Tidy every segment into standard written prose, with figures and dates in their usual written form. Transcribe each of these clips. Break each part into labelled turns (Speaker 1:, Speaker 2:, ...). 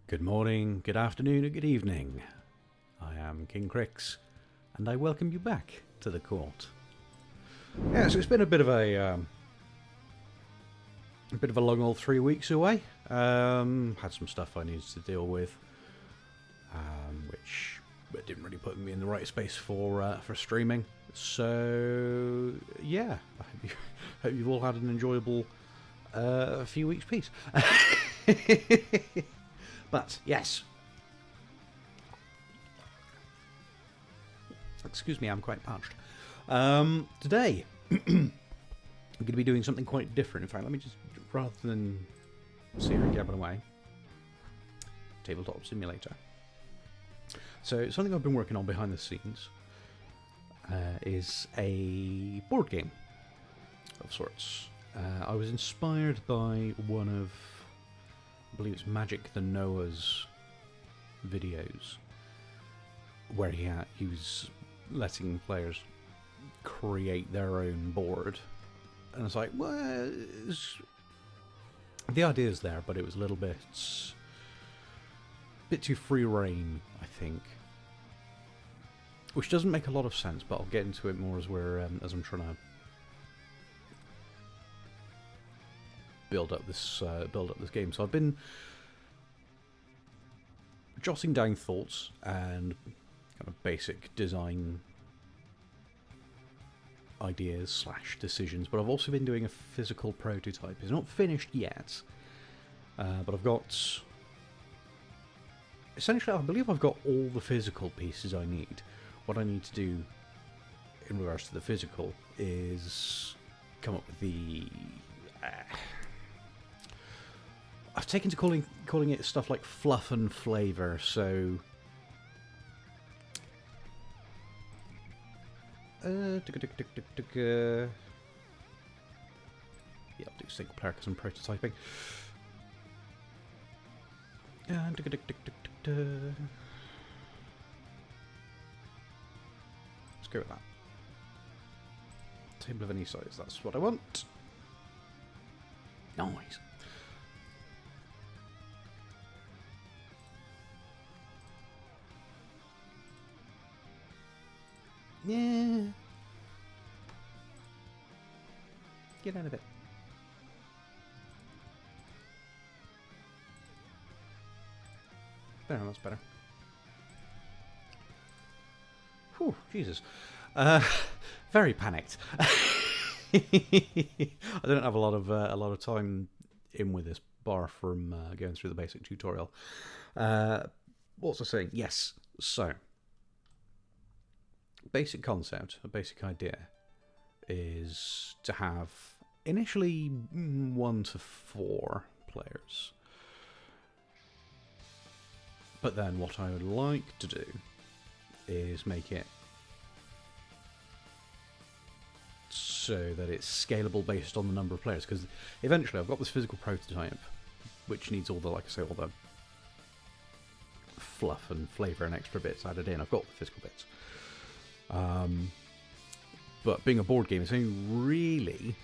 Speaker 1: Good morning, good afternoon, and good evening. I am King Crix, and I welcome you back to the court. Yeah, so it's been a bit of a long old 3 weeks away. Had some stuff I needed to deal with, which didn't really put me in the right space for streaming. So yeah, hope you've all had an enjoyable few weeks peace. But yes, excuse me, I'm quite parched. Today, I'm going to be doing something quite different. In fact, let me just, rather than sit here and gabbing away, Tabletop Simulator. So something I've been working on behind the scenes is a board game of sorts. I was inspired by one of, I believe it's Magic the Noah's videos, where he was letting players create their own board, and it's like, well, the idea's there, but it was a little bit too free reign, I think, which doesn't make a lot of sense. But I'll get into it more as I'm trying to build up this game. So I've been jotting down thoughts and kind of basic design ideas / decisions, but I've also been doing a physical prototype. It's not finished yet, but I've got, essentially, I believe I've got all the physical pieces I need. What I need to do in regards to the physical is come up with the I've taken to calling it stuff like fluff and flavour. So yeah, I'll do single player because I'm prototyping. Let's go with that. Table of any size, that's what I want. Nice. Yeah. Get out of it. There, that's better. Whew, Jesus. Very panicked. I don't have a lot of time in with this, bar from going through the basic tutorial. What was I saying? Yes. So, basic concept, a basic idea, is to have initially 1 to 4 players. But then what I would like to do is make it so that it's scalable based on the number of players, because eventually I've got this physical prototype which needs all the, like I say, all the fluff and flavour and extra bits added in. I've got the physical bits. But being a board game, it's only really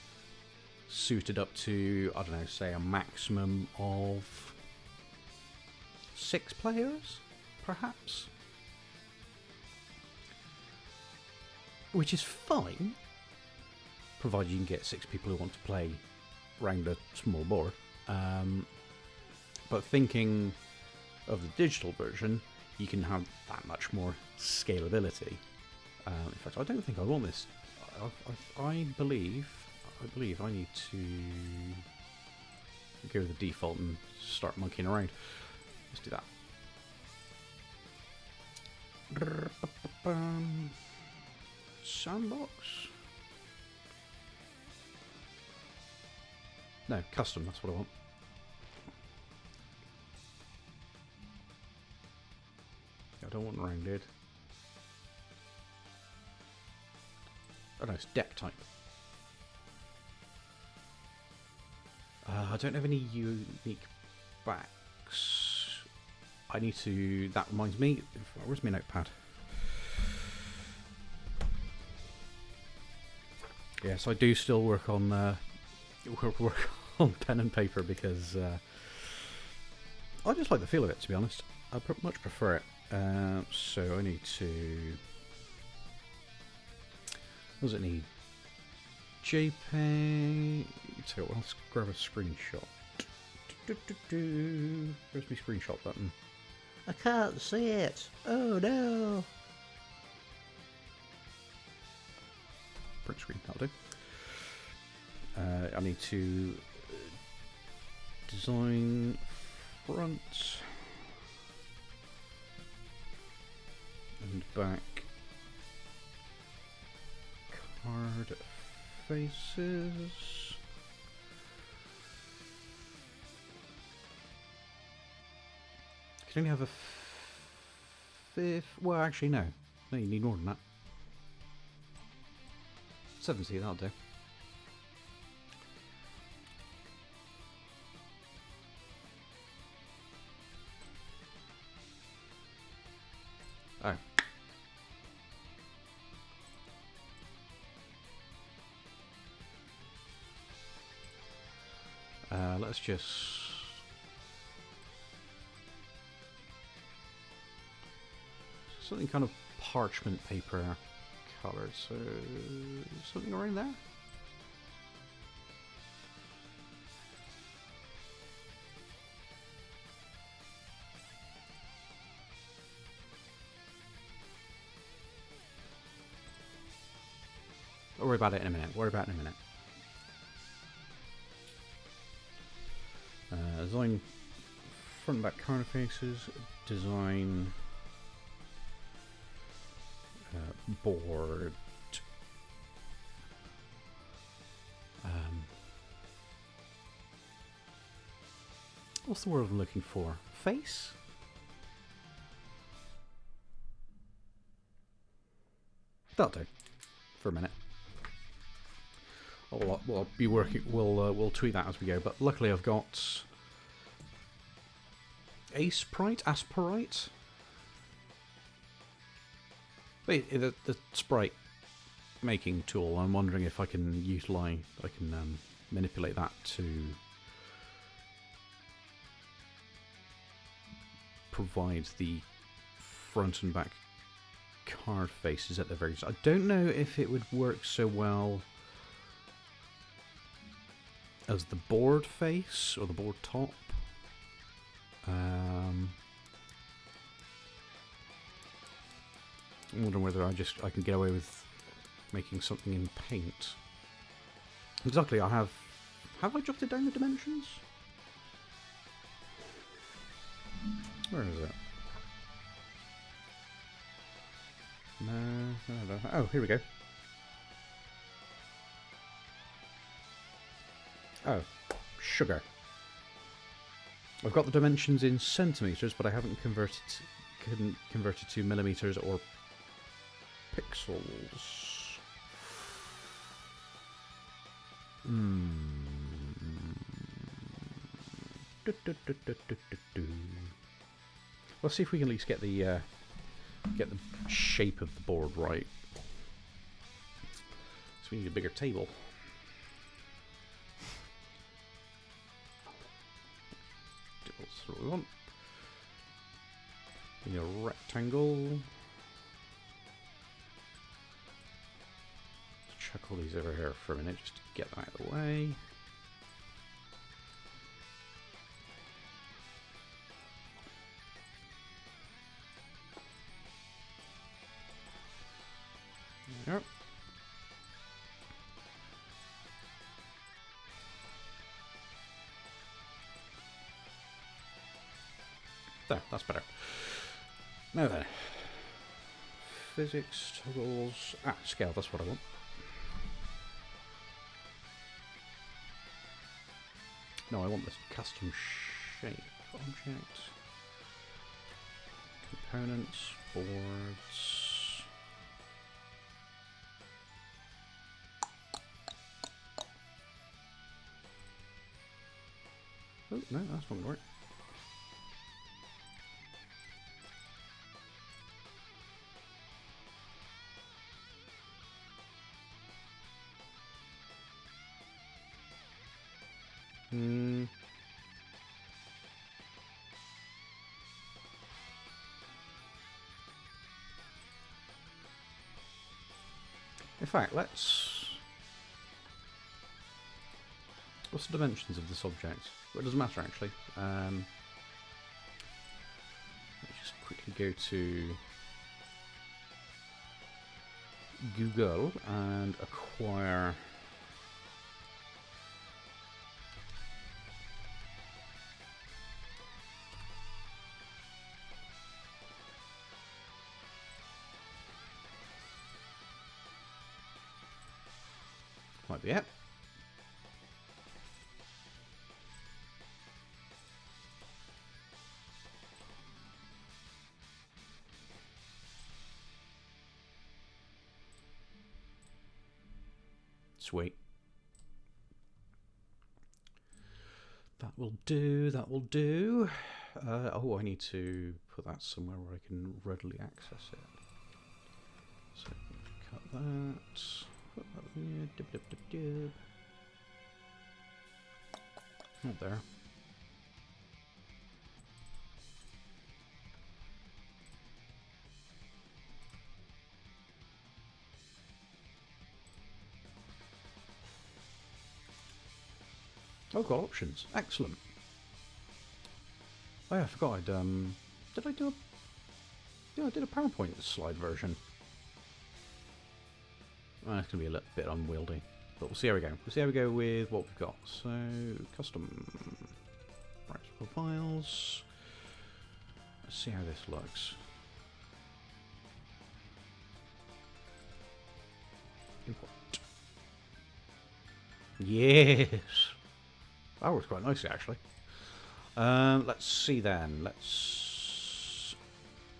Speaker 1: suited up to, I don't know, say a maximum of 6 players, perhaps. Which is fine, provided you can get 6 people who want to play around a small board. But thinking of the digital version, you can have that much more scalability. In fact, I don't think I want this. I believe I need to go with the default and start monkeying around. Let's do that. Sandbox? No, custom, that's what I want. I don't want rounded. Oh no, it's deck type. I don't have any unique backs. I need to. That reminds me. Where's my notepad? Yes, I do still work on work on pen and paper because I just like the feel of it, to be honest. I much prefer it. So I need to... What does it need? JPEG... So let's grab a screenshot. Where's my screenshot button? I can't see it! Oh no! Print screen, that'll do. I need to design front and back card faces. You can only have a fifth. Well, actually, no. No, you need more than that. 70, that'll do. Oh. Let's just... something kind of parchment paper colour, so something around there? Don't worry about it in a minute. Worry about it in a minute. Design front and back card faces. Design board. What's the word I'm looking for? Face? That'll do. For a minute. We'll be working. We'll tweak that as we go. But luckily, I've got Asperite. Wait, the sprite making tool. I'm wondering if I can utilize. I can manipulate that to provide the front and back card faces at the very. I don't know if it would work so well as the board face or the board top. I'm wondering whether I can get away with making something in paint. Exactly, I have I jotted down the dimensions? Where is it? No. Oh, here we go. Oh, sugar. I've got the dimensions in centimeters, but I haven't converted to millimeters or pixels. Let's see if we can at least get the shape of the board right. So we need a bigger table. That's what we want. We need a rectangle. Let's chuck all these over here for a minute just to get them out of the way. Yep. There, that's better. Now then. Physics, toggles... scale, that's what I want. No, I want this custom shape object. Components, boards... Oh, no, that's not going to work. In fact, let's... What's the dimensions of this object? Well, it doesn't matter, actually. Let's just quickly go to Google and acquire... Might be it. Sweet. That will do, that will do. Oh, I need to put that somewhere where I can readily access it. So, cut that. Put that here. Dib, dib, dib, dib. Not there. Oh, got options. Excellent. Oh yeah, I forgot I'd, did I do a... Yeah, I did a PowerPoint slide version. Oh, it's going to be a little bit unwieldy. But we'll see how we go. We'll see how we go with what we've got. So, custom... Practical files. Let's see how this looks. Import. Yes! That works quite nicely, actually. Let's see then. Let's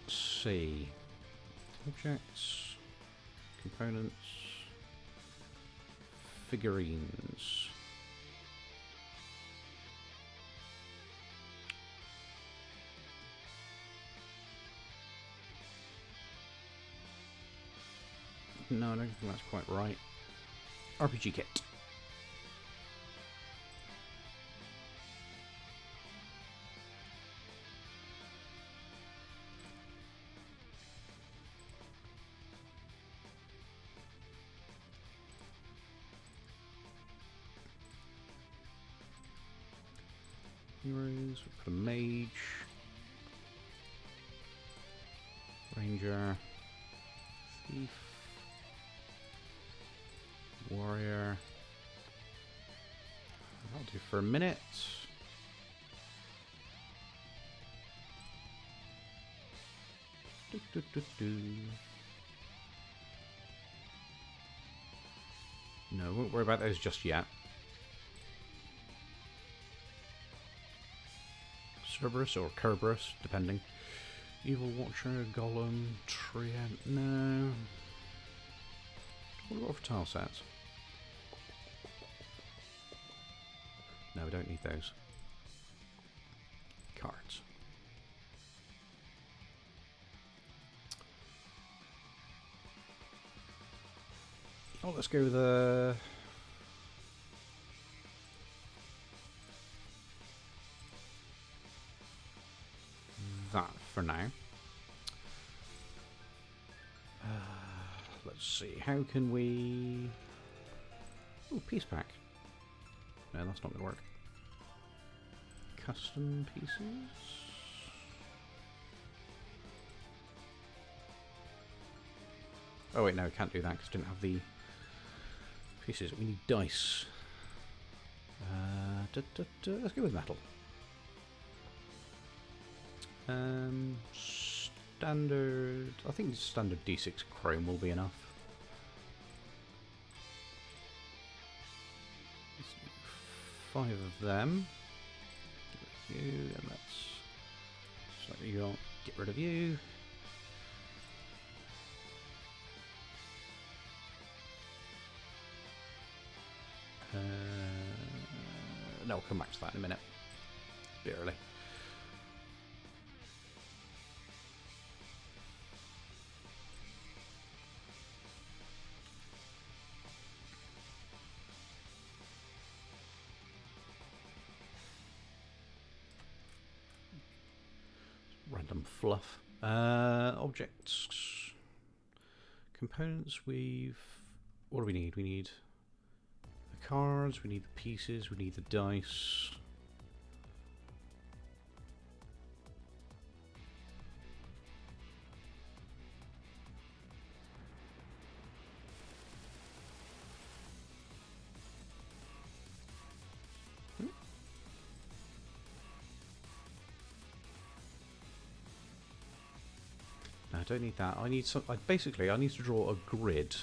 Speaker 1: see. Objects, components, figurines. No, I don't think that's quite right. RPG kit. Heroes, we'll put a mage, ranger, thief, warrior. That'll do for a minute. No, won't worry about those just yet. Cerberus or Kerberos, depending. Evil Watcher, Golem, Treant, no. What do we got for tile sets? No, we don't need those. Cards. Oh, let's go with that for now. Let's see, how can we... Oh, piece pack. No, that's not going to work. Custom pieces? Oh wait, no, we can't do that because I didn't have the pieces. We need dice. Let's go with metal. Standard... I think standard D6 chrome will be enough. Let's do 5 of them. Get rid of you, and let's... So you don't get rid of you. No, I'll come back to that in a minute. A bit early. Random fluff. Objects. Components, we've what do we need? We need the cards, we need the pieces, we need the dice. I don't need that. I need some. Basically, I need to draw a grid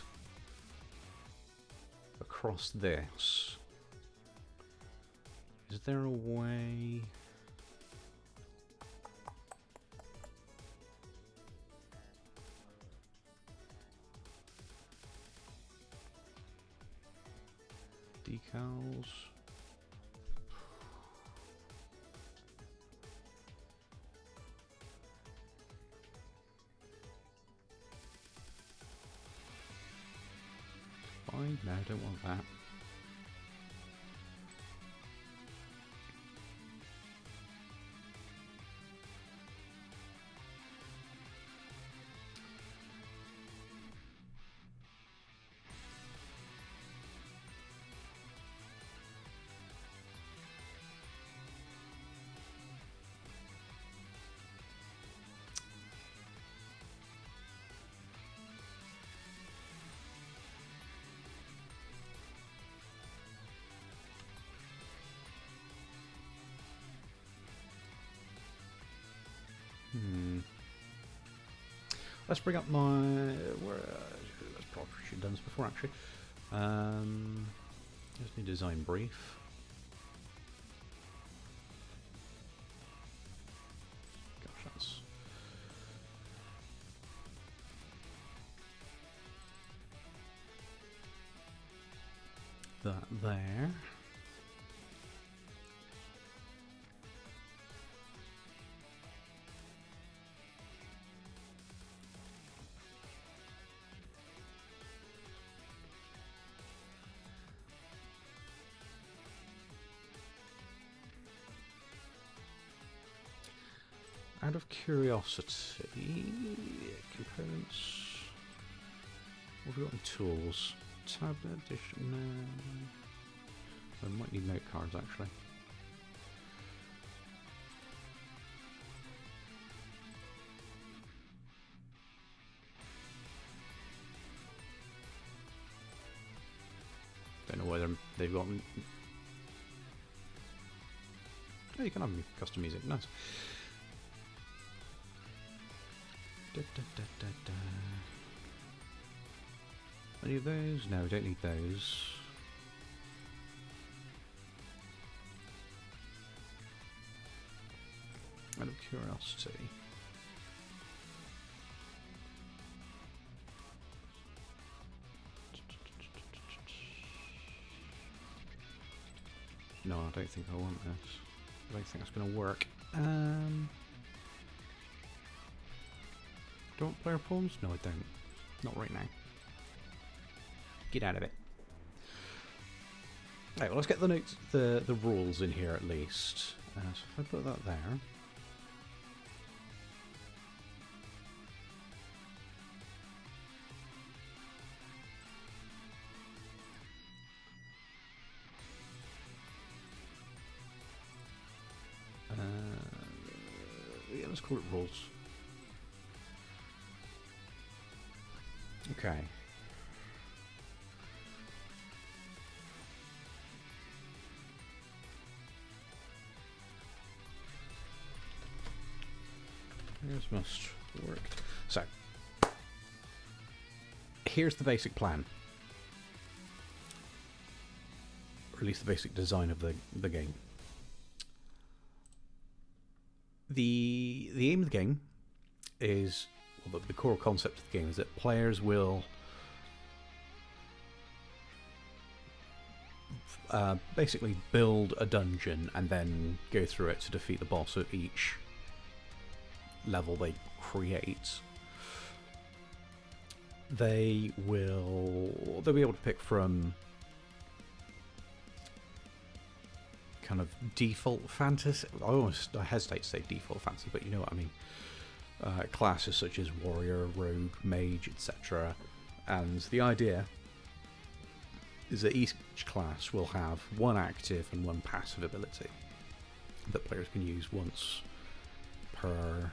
Speaker 1: across this. Is there a way? Decals. Fine. No, I don't want that. Let's bring up my. That's probably should have done this before actually. Just need design brief. Gosh, that's. That there. Out of curiosity, components. What have we got in tools? Tablet edition. No. I might need note cards actually. Don't know whether they've got. Oh, you can have custom music. Nice. Any of those? No, we don't need those. Out of curiosity. No, I don't think I want this. I don't think that's going to work. Do I want player pawns? No, I don't. Not right now. Get out of it. Right, well, let's get the notes, the rules in here at least. So if I put that there. Yeah, let's call it rules. Okay. This must work. So, here's the basic plan. Or at least the basic design of the game. The aim of the game is, well, the core concept of the game is that players will basically build a dungeon and then go through it to defeat the boss at each level they create. They'll be able to pick from kind of default fantasy. I hesitate to say default fantasy, but you know what I mean. Classes such as warrior, rogue, mage, etc. And the idea is that each class will have one active and one passive ability that players can use once per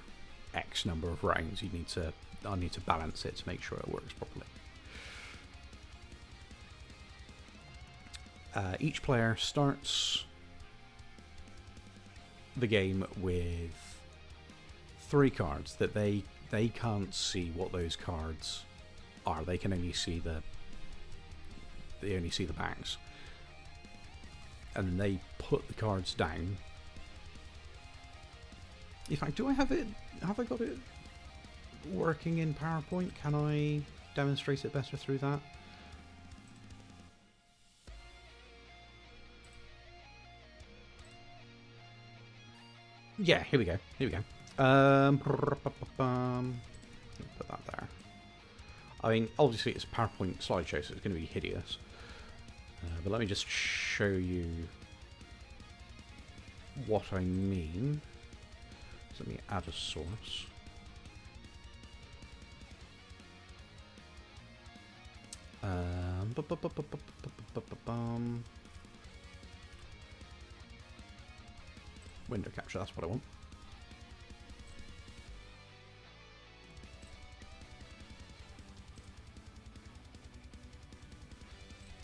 Speaker 1: X number of rounds. I need to balance it to make sure it works properly. Each player starts the game with 3 cards that they can't see what those cards are. They can only see the backs, and then they put the cards down. In fact, have I got it working in PowerPoint? Can I demonstrate it better through that? Yeah, here we go. Put that there. I mean, obviously it's a PowerPoint slideshow, so it's going to be hideous. But let me just show you what I mean. So let me add a source. Window capture, that's what I want.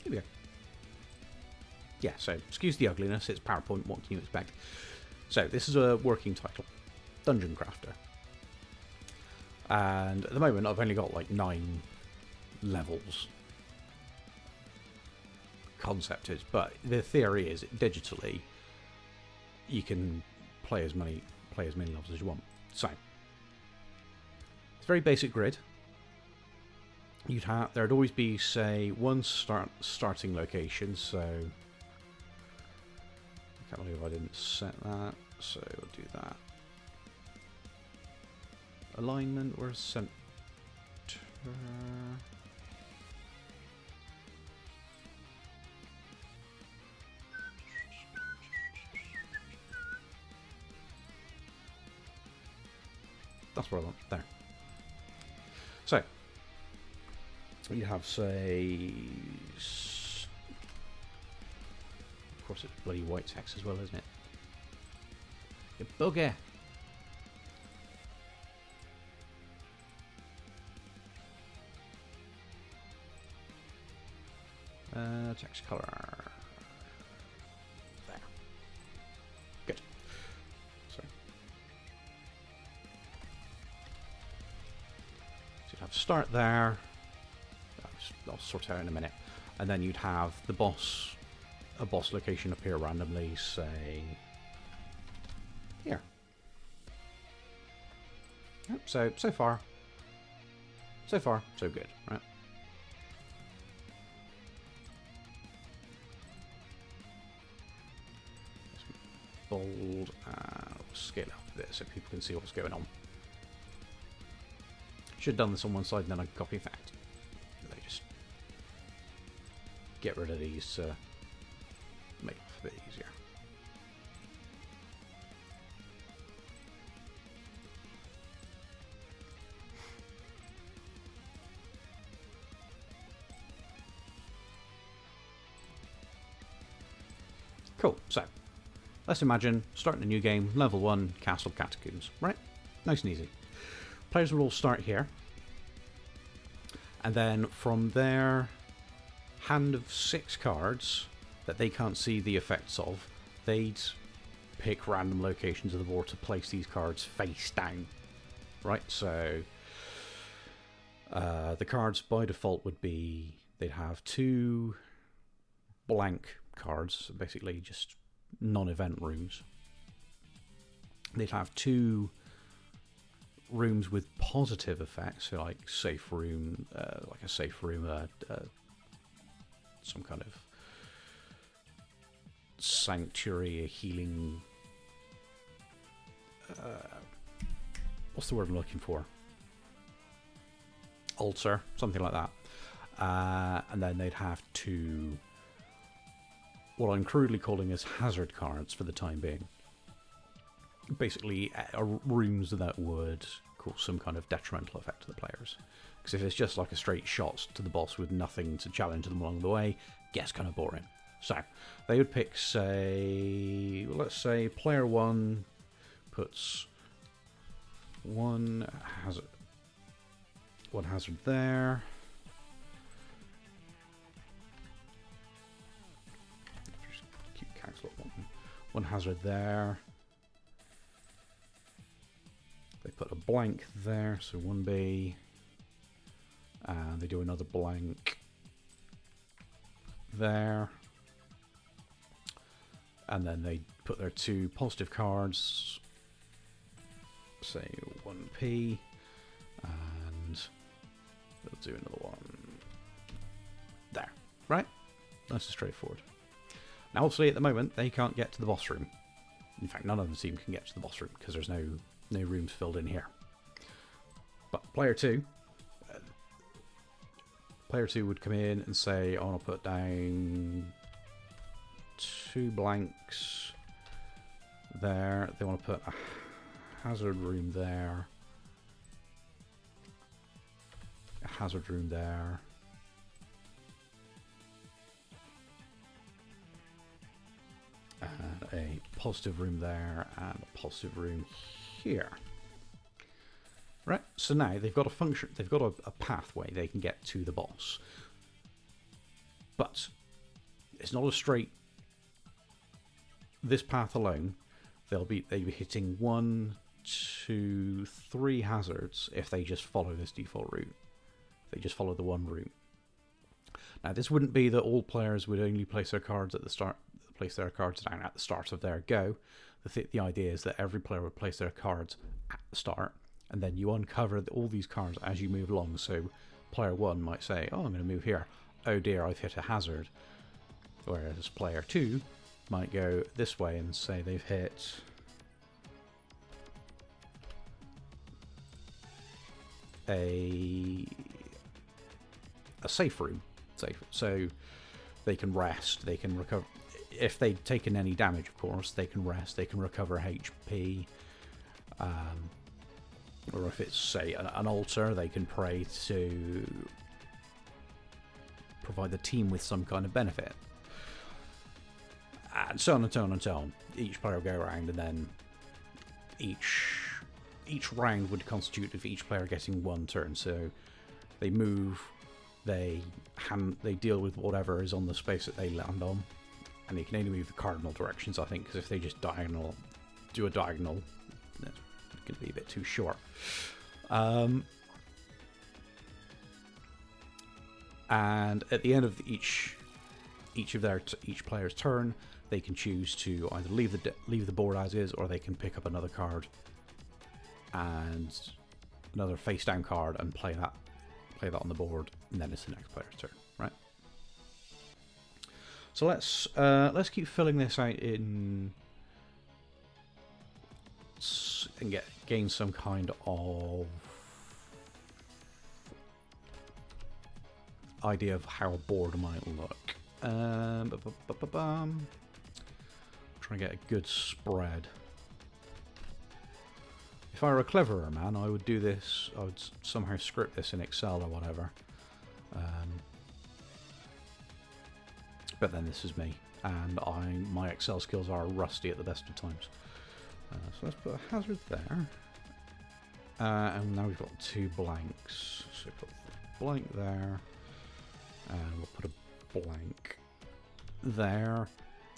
Speaker 1: Here we go. Yeah, so excuse the ugliness, it's PowerPoint, what can you expect? So this is a working title, Dungeon Crafter. And at the moment I've only got like 9 levels concepted, but the theory is digitally you can play as many levels as you want. So it's a very basic grid. There'd always be, say, one starting location. So I can't believe I didn't set that. So we'll do that. Alignment or center. That's what I want. There. So you have, say, of course it's bloody white text as well, isn't it? You bugger. Text color. There. Good. Sorry. So you'd have start there. I'll sort it out in a minute. And then you'd have a boss location appear randomly, say here. Yep, so far so good, right? Bold, scale up a bit so people can see what's going on. Should have done this on one side and then I copy effect. They just get rid of these to make it a bit easier. Cool, so let's imagine starting a new game, level 1, Castle Catacombs, right? Nice and easy. Players will all start here. And then from their hand of 6 cards that they can't see the effects of, they'd pick random locations of the board to place these cards face down. Right, so the cards by default would be, they'd have 2 blank cards, basically just non-event rooms. They'd have 2 rooms with positive effects, so like safe room, some kind of sanctuary, a healing. What's the word I'm looking for? Altar, something like that. And then they'd have 2. What I'm crudely calling as hazard cards for the time being. Basically, rooms that would cause some kind of detrimental effect to the players. Because if it's just like a straight shot to the boss with nothing to challenge them along the way, it gets kind of boring. So they would pick, say, well, let's say player 1 puts one hazard there. Just keep cancel one hazard there. They put a blank there, so 1B, and they do another blank there, and then they put their 2 positive cards, say 1P, and they'll do another one there, right? Nice and straightforward. Now obviously at the moment they can't get to the boss room. In fact, none of the team can get to the boss room because there's no rooms filled in here. But player 2 would come in and say, I want to put down 2 blanks there. They want to put a hazard room there, a hazard room there, and a positive room there, and a positive room here. Right, so now they've got a function, they've got a pathway they can get to the boss. But it's not a straight, this path alone, they'll be hitting 1, 2, 3 hazards if they just follow this default route. They just follow the one route. Now this wouldn't be that all players would only place their cards at the start, place their cards down at the start of their go. The idea is that every player would place their cards at the start, and then you uncover all these cards as you move along. So player 1 might say, oh, I'm going to move here. Oh dear, I've hit a hazard. Whereas player 2 might go this way and say they've hit a safe room. So they can rest, they can recover. If they've taken any damage, of course, they can rest, they can recover HP. Or if it's, say, an altar, they can pray to provide the team with some kind of benefit. And so on and so on and so on. Each player will go around, and then each round would constitute of each player getting 1 turn. So they move, they deal with whatever is on the space that they land on, and they can only move the cardinal directions, I think, because if they just do a diagonal, it's going to be a bit too short. And at the end of each player's turn, they can choose to either leave the board as is, or they can pick up another card and another face down card and play that on the board, and then it's the next player's turn, right? So let's keep filling this out and gain some kind of idea of how a board might look. Trying to get a good spread. If I were a cleverer man, I would do this. I would somehow script this in Excel or whatever. But then this is me, and my Excel skills are rusty at the best of times. So let's put a hazard there. And now we've got 2 blanks. So put a blank there. And we'll put a blank there.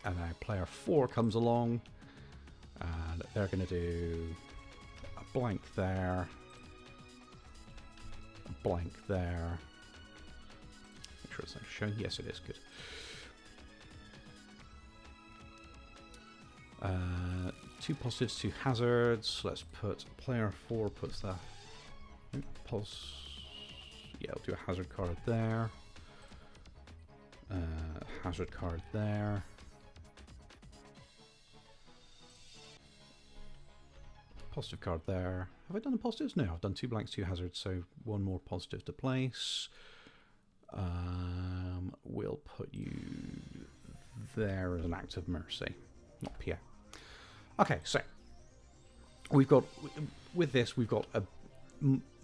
Speaker 1: And now player 4 comes along. And they're going to do a blank there. A blank there. Make sure it's not showing. Yes, it is. Good. 2 positives, 2 hazards. Let's put player 4 puts that. Yeah, I'll do a hazard card there. Hazard card there. Positive card there. Have I done the positives? No, I've done 2 blanks, 2 hazards, so 1 more positive to place. We'll put you there as an act of mercy, not PA. Okay, so we've got, with this, we've got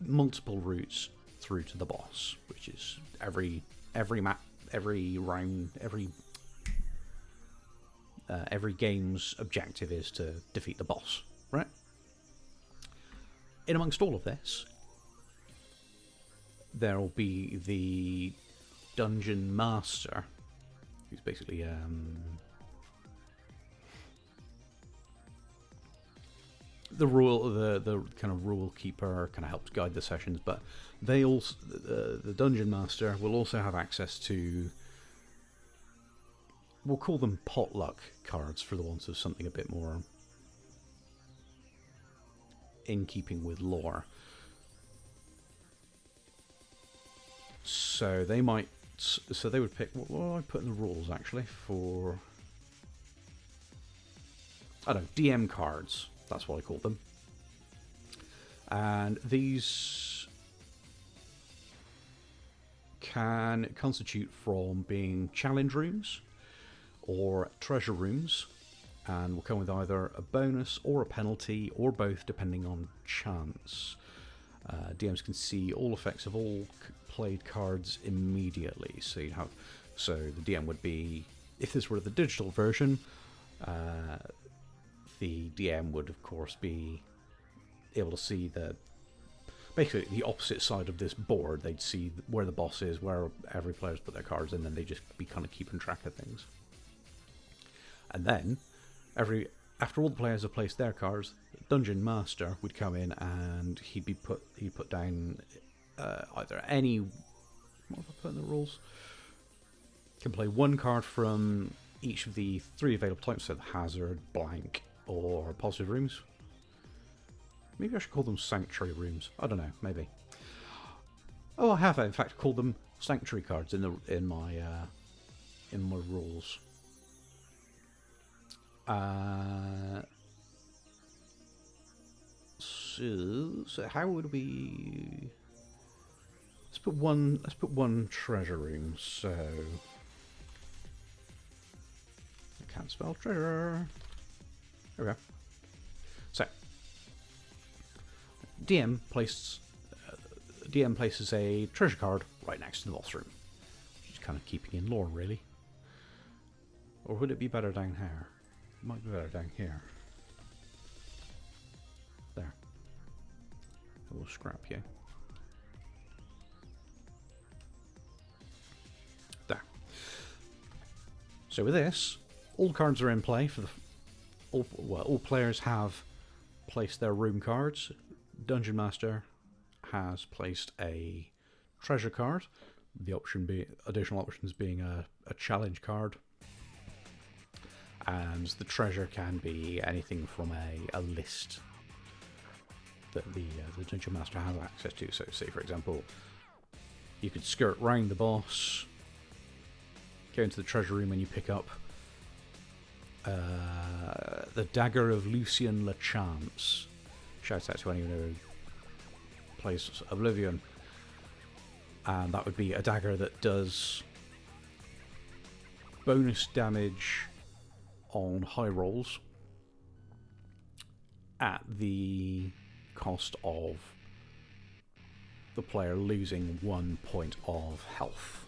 Speaker 1: multiple routes through to the boss, which is every round, every game's objective is to defeat the boss, right? In amongst all of this, there will be the Dungeon Master, who's basically the kind of rule keeper, kind of helps guide the sessions. But they also, the Dungeon Master will also have access to, we'll call them potluck cards for the want of something a bit more in keeping with lore. So they might, so they would pick, what will I put in the rules actually for, I don't know, DM cards, that's what I call them. And these can constitute from being challenge rooms or treasure rooms, and will come with either a bonus or a penalty, or both, depending on chance. DMs can see all effects of all played cards immediately. So you'd have, so the DM would be, if this were the digital version, the DM would of course be able to see basically the opposite side of this board. They'd see where the boss is, where every player's put their cards in, and they'd just be kind of keeping track of things. And then after all the players have placed their cards, the Dungeon Master would come in and he'd put down either any, what have I put in the rules? Can play one card from each of the 3 available types, so hazard, blank, or positive rooms. Maybe I should call them sanctuary rooms. I don't know, maybe. Oh, I have in fact called them sanctuary cards in my rules. So how would we? Let's put one treasure room. So I can't spell treasure. There we go. So DM places a treasure card right next to the boss room. Just kind of keeping in lore, really. Or would it be better down here? It might be better down here. There. We'll scrap you. There. So with this, all cards are in play for all players have placed their room cards. Dungeon Master has placed a treasure card. The additional options being a challenge card. And the treasure can be anything from a list that the Dungeon Master has access to. So say, for example, you could skirt round the boss, go into the treasure room, and you pick up the Dagger of Lucien Lachance. Shout out to anyone who plays Oblivion. And that would be a dagger that does bonus damage on high rolls at the cost of the player losing 1 point of health.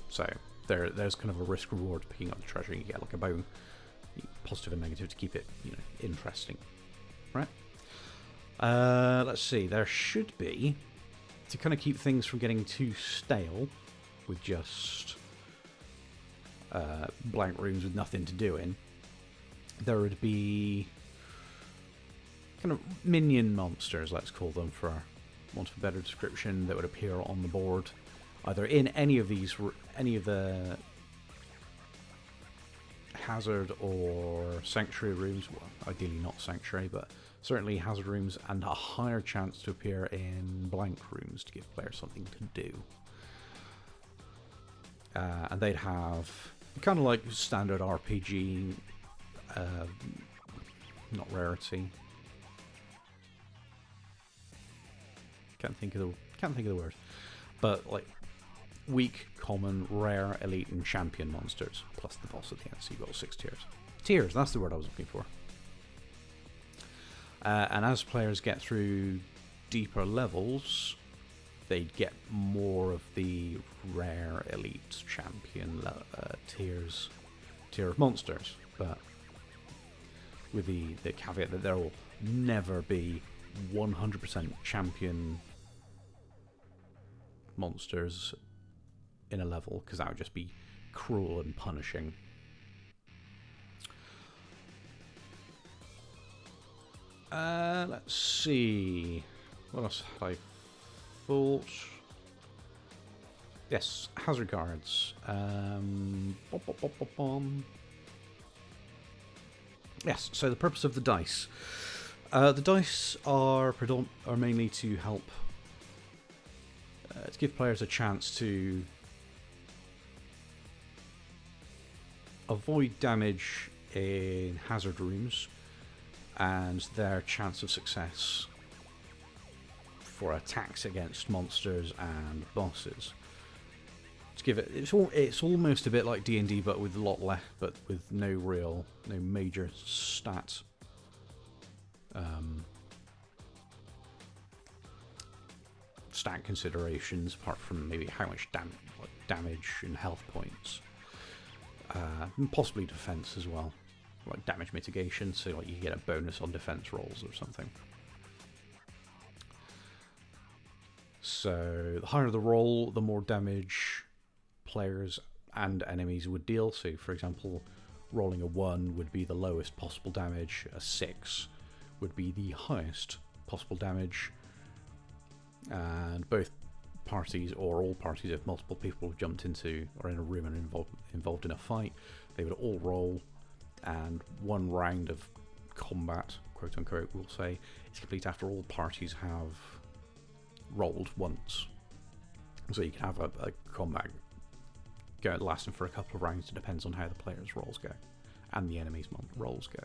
Speaker 1: So there's kind of a risk reward to picking up the treasure. You get like a bone, positive and negative, to keep it interesting, right? Let's see. There should be, to kind of keep things from getting too stale, with just blank rooms with nothing to do in, there would be kind of minion monsters, let's call them for want of a better description, that would appear on the board, either in any of the hazard or sanctuary rooms. Well, ideally not sanctuary, but certainly hazard rooms, and a higher chance to appear in blank rooms to give players something to do. And they'd have kind of like standard RPG, not rarity. Can't think of the word, but like weak, common, rare, elite, and champion monsters, plus the boss at the end. So you've got 6 tiers. Tiers, that's the word I was looking for. And as players get through deeper levels, they'd get more of the rare elite champion tier of monsters, but with the caveat that there will never be 100% champion monsters in a level, because that would just be cruel and punishing. Let's see. What else had I thought? Yes, hazard cards. Yes, so the purpose of the dice. The dice are mainly to help to give players a chance to avoid damage in hazard rooms and their chance of success for attacks against monsters and bosses. To give it, it's almost a bit like D&D, but with a lot less, but with no major stat stat considerations apart from maybe how much damage and health points, and possibly defense as well, like damage mitigation. So like you get a bonus on defense rolls or something. So the higher the roll, the more damage players and enemies would deal. So for example, rolling a 1 would be the lowest possible damage, a 6 would be the highest possible damage, and both parties, or all parties, if multiple people have jumped into or in a room and involved in a fight, they would all roll, and one round of combat, quote unquote, we'll say, is complete after all parties have rolled once. So you can have a combat lasting for a couple of rounds. It depends on how the players' rolls go and the enemy's rolls go.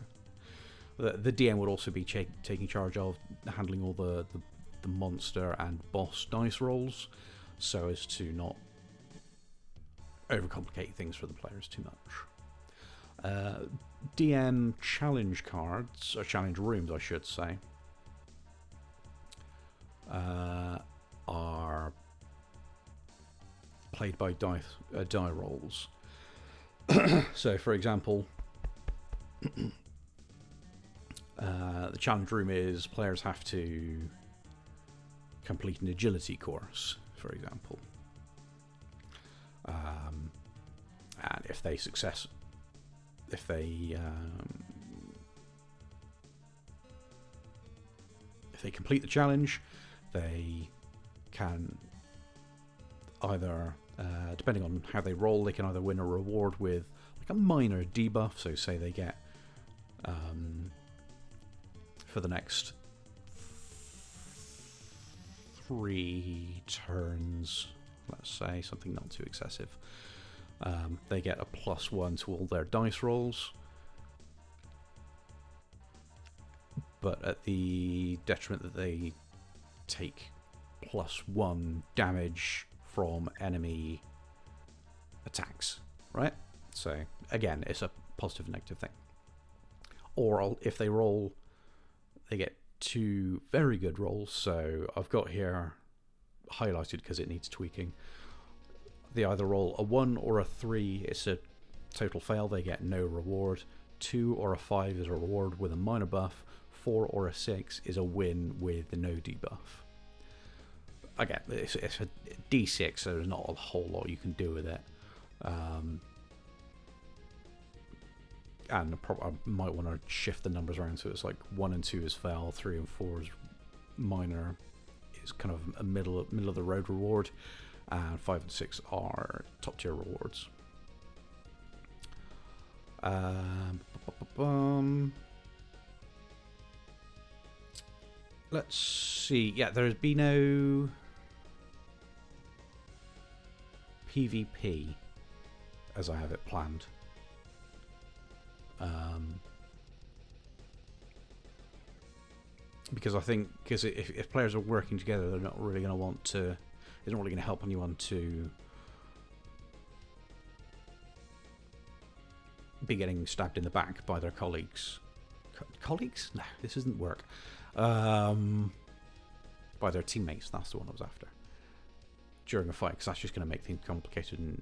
Speaker 1: The DM would also be taking charge of handling all the monster and boss dice rolls, so as to not overcomplicate things for the players too much. DM challenge cards, or challenge rooms I should say, are played by die rolls. So for example, the challenge room is players have to complete an agility course, for example, and if they complete the challenge, they can either, depending on how they roll, they can either win a reward with like a minor debuff. So say they get for the next 3 turns, let's say, something not too excessive, they get a +1 to all their dice rolls, but at the detriment that they take +1 damage from enemy attacks, right? So again, it's a positive and negative thing. Or if they roll, they get 2 very good rolls. So I've got here highlighted because it needs tweaking. They either roll a 1 or a 3, it's a total fail, they get no reward. 2 or a 5 is a reward with a minor buff. 4 or a 6 is a win with no debuff. Again, it's a D6, so there's not a whole lot you can do with it. And I might want to shift the numbers around, so it's like 1 and 2 is fail, 3 and 4 is minor, is kind of a middle of the road reward, and 5 and 6 are top tier rewards. Let's see. Yeah, there's been no PvP as I have it planned. Because I think if players are working together, they're not really going to want to. It's not really going to help anyone to be getting stabbed in the back by their colleagues colleagues? No, this isn't work. By their teammates. That's the one I was after. During a fight, because that's just going to make things complicated and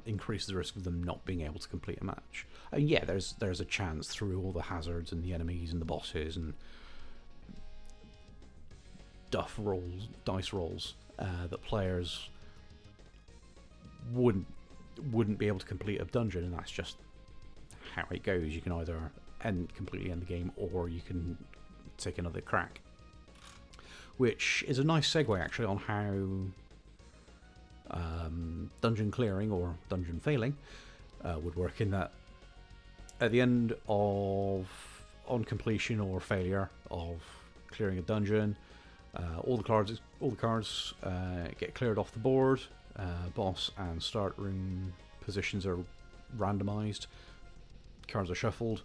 Speaker 1: increase the risk of them not being able to complete a match. And yeah, there's a chance through all the hazards and the enemies and the bosses and dice rolls, that players wouldn't be able to complete a dungeon, and that's just how it goes. You can either completely end the game, or you can take another crack. Which is a nice segue actually on how dungeon clearing or dungeon failing would work, in that at the end of on completion or failure of clearing a dungeon, all the cards get cleared off the board. Boss and start room positions are randomized. Cards are shuffled,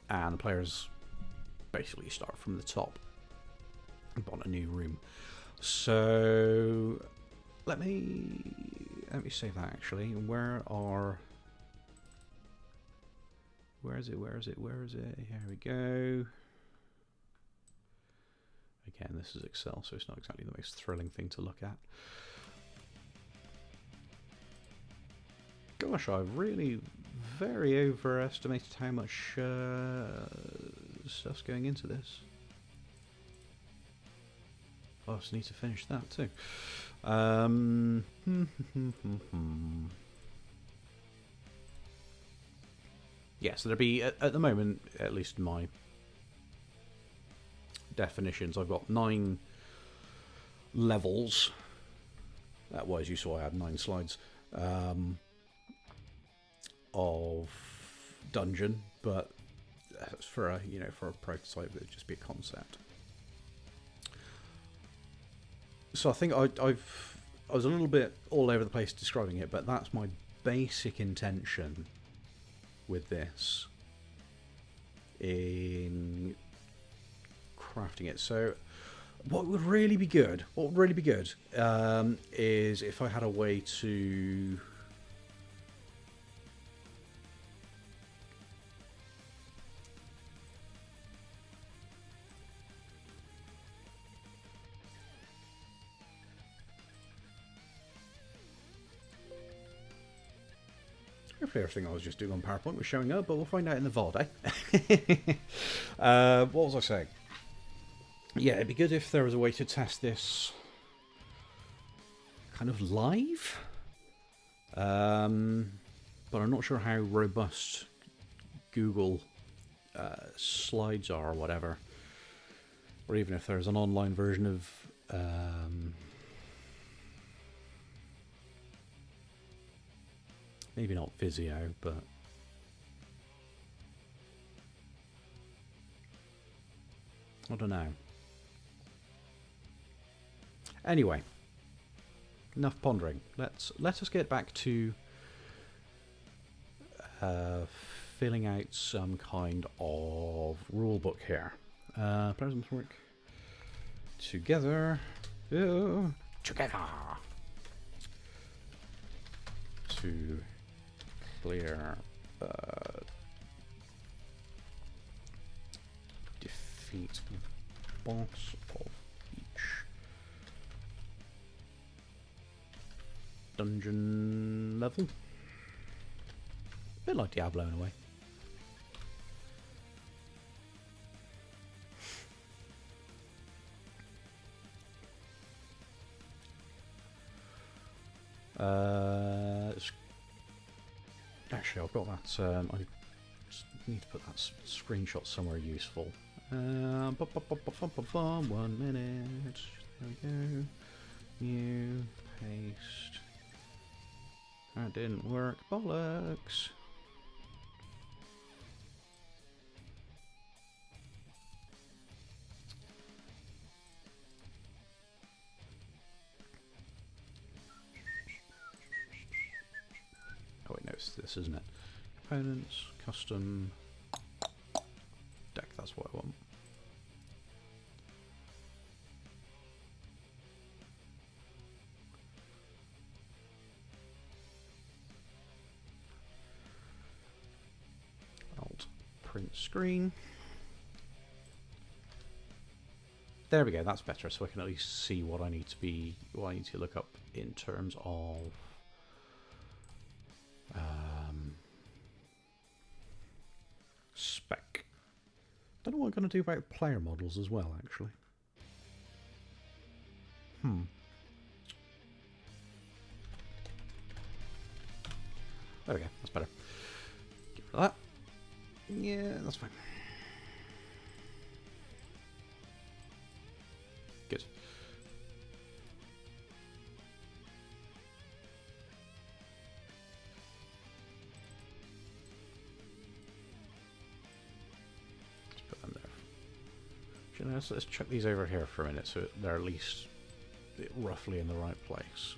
Speaker 1: and the players basically start from the top on a new room. So let me save that actually. Where is it? Here we go. Again, this is Excel, so it's not exactly the most thrilling thing to look at. Gosh, I've really very overestimated how much stuff's going into this. I just need to finish that too. Yeah, so there'd be, at the moment, at least in my definitions, I've got 9 levels. Well, as you saw, I had 9 slides of dungeon, but for a prototype, it'd just be a concept. So I think I was a little bit all over the place describing it, but that's my basic intention with this in crafting it. So what would really be good is if I had a way to hopefully everything I was just doing on PowerPoint was showing up, but we'll find out in the VOD, eh? What was I saying? Yeah, it'd be good if there was a way to test this kind of live. But I'm not sure how robust Google Slides are or whatever. Or even if there's an online version of maybe not Visio, but I don't know. Anyway, enough pondering. Let us get back to filling out some kind of rule book here. Players must work together. Together to clear defeat boss of each dungeon level. A bit like Diablo in a way. Actually, I've got that. I just need to put that screenshot somewhere useful. 1 minute. There we go. New paste. That didn't work. Bollocks. Oh wait, no, it's this, isn't it? Components, custom, deck, that's what I want. Alt print screen. There we go, that's better, so I can at least see what I need to look up in terms of spec. Don't know what I'm going to do about player models as well, actually. There we go, that's better. Get rid of that. Yeah, that's fine. Good. Let's put them there. Actually, let's check these over here for a minute so they're at least roughly in the right place.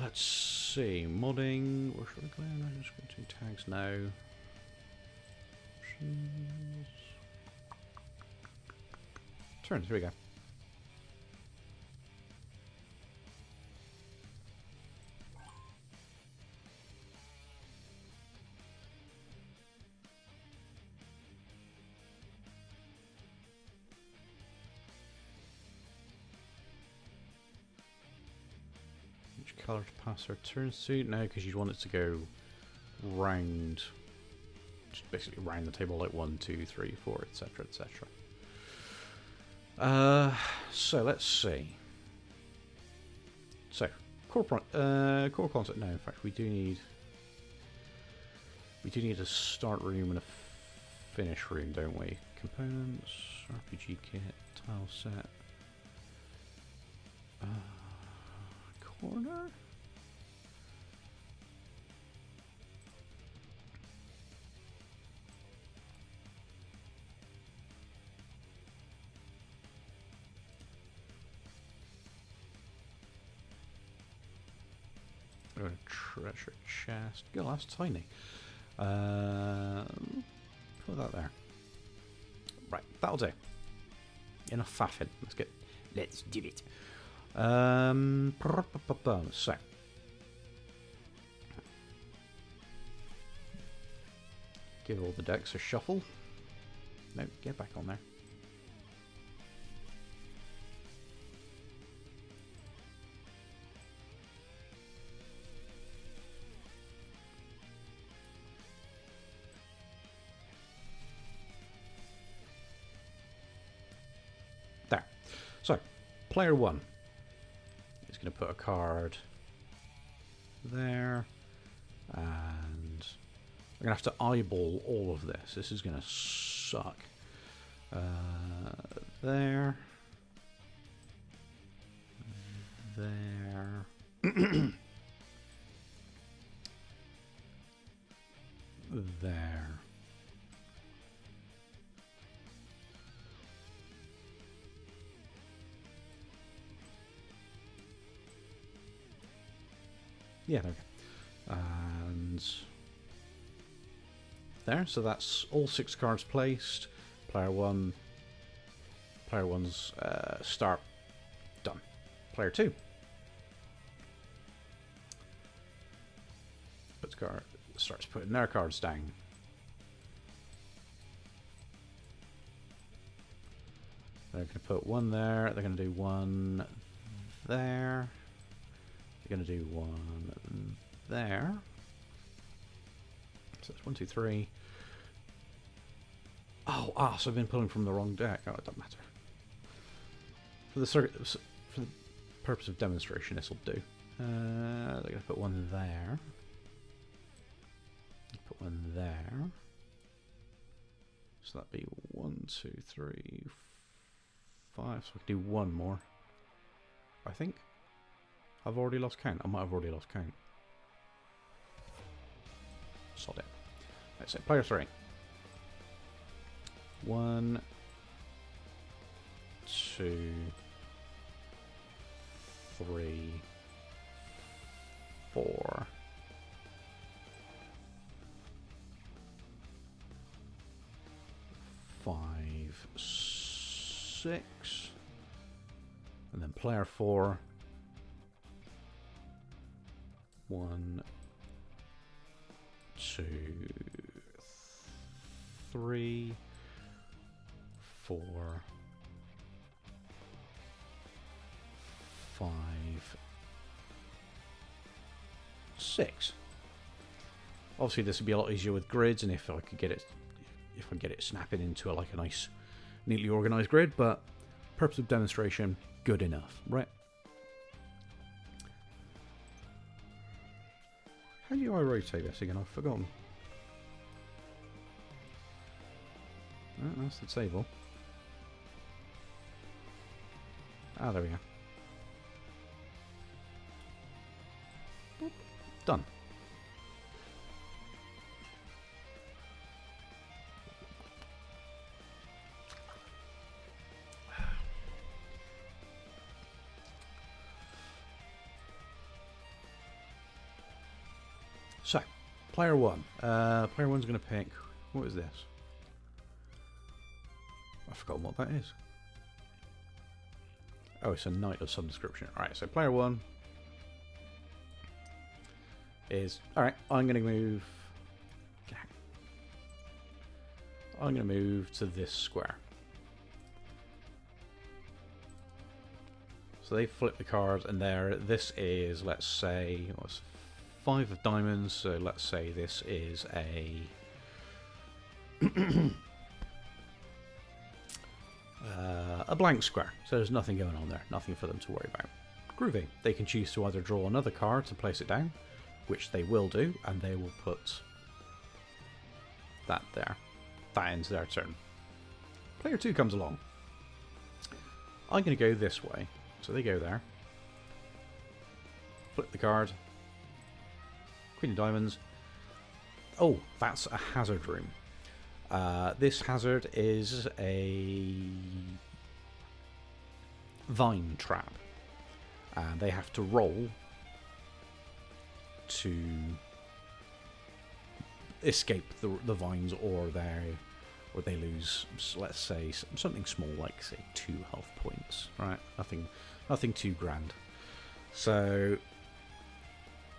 Speaker 1: Let's see. Modding. Where should I go? I'm just going to tags now. Options. Turns. Here we go. Colour to pass our turns to? No, because you'd want it to go round, just basically round the table like 1, 2, 3, 4, etc., etc. So let's see. So core concept. No, in fact, we do need a start room and a finish room, don't we? Components, RPG kit, tile set. Corner? Oh, a treasure chest. God, that's tiny. Put that there. Right, that'll do. Enough faffing. Let's do it. So give all the decks a shuffle. No, get back on there. There. So, player 1. Going to put a card there, and we're going to have to eyeball all of this. This is going to suck. There. There. There. Yeah, there we go. And there, so that's all 6 cards placed. Player 1. Player 1's start done. Player 2. Starts putting their cards down. They're going to put one there. They're going to do one there. They're going to do one there. So that's 1, 2, 3. Oh, so I've been pulling from the wrong deck. Oh, it doesn't matter. For the purpose of demonstration, this will do. They're going to put one there. Put one there. So that'd be 1, 2, 3, 5. So I can do one more. I think. I've already lost count. I might have already lost count. Sod it. Let's say player 3. 1, 2, 3, 4. 5, 6. And then player 4. 1, 2, 3, 4, 5, 6. Obviously, this would be a lot easier with grids, and if I could get it snapping into like a nice, neatly organized grid. But purpose of demonstration, good enough, right? How do I rotate this again? I've forgotten. Oh, that's the table. Ah, there we go. Boop. Done. So, player one. Player one's going to pick. What is this? I've forgotten what that is. Oh, it's a knight of some description. Alright, so player one is... Alright, I'm going to move... I'm going to move to this square. So they flip the cards, and there, this is, let's say, what's 5 of diamonds, so let's say this is a blank square. So there's nothing going on there, nothing for them to worry about. Groovy. They can choose to either draw another card to place it down, which they will do, and they will put that there. That ends their turn. Player 2 comes along. I'm going to go this way. So they go there. Flip the card. Queen of diamonds. Oh, that's a hazard room. This hazard is a vine trap. And they have to roll to escape the vines, or they lose, let's say, something small, like say 2 health points. Right? Nothing too grand. So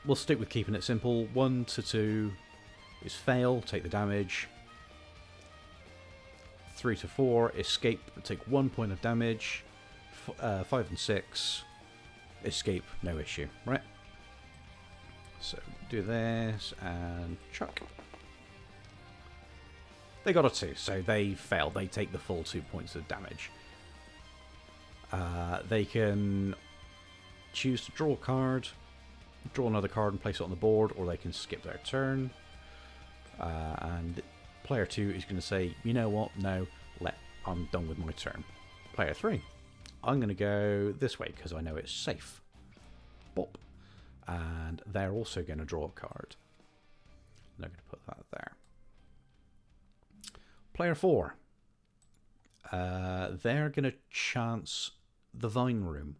Speaker 1: we'll stick with keeping it simple. 1 to 2 is fail, take the damage. 3 to 4, escape, take 1 point of damage. 5 and 6, escape, no issue, right? So do this and chuck. They got a 2, so they fail. They take the full 2 points of damage. They can choose to draw a card, draw another card and place it on the board, or they can skip their turn. And player 2 is going to say, you know what, no, I'm done with my turn. Player 3, I'm going to go this way because I know it's safe. Bop. And they're also going to draw a card. They're going to put that there. Player 4, they're going to chance the vine room.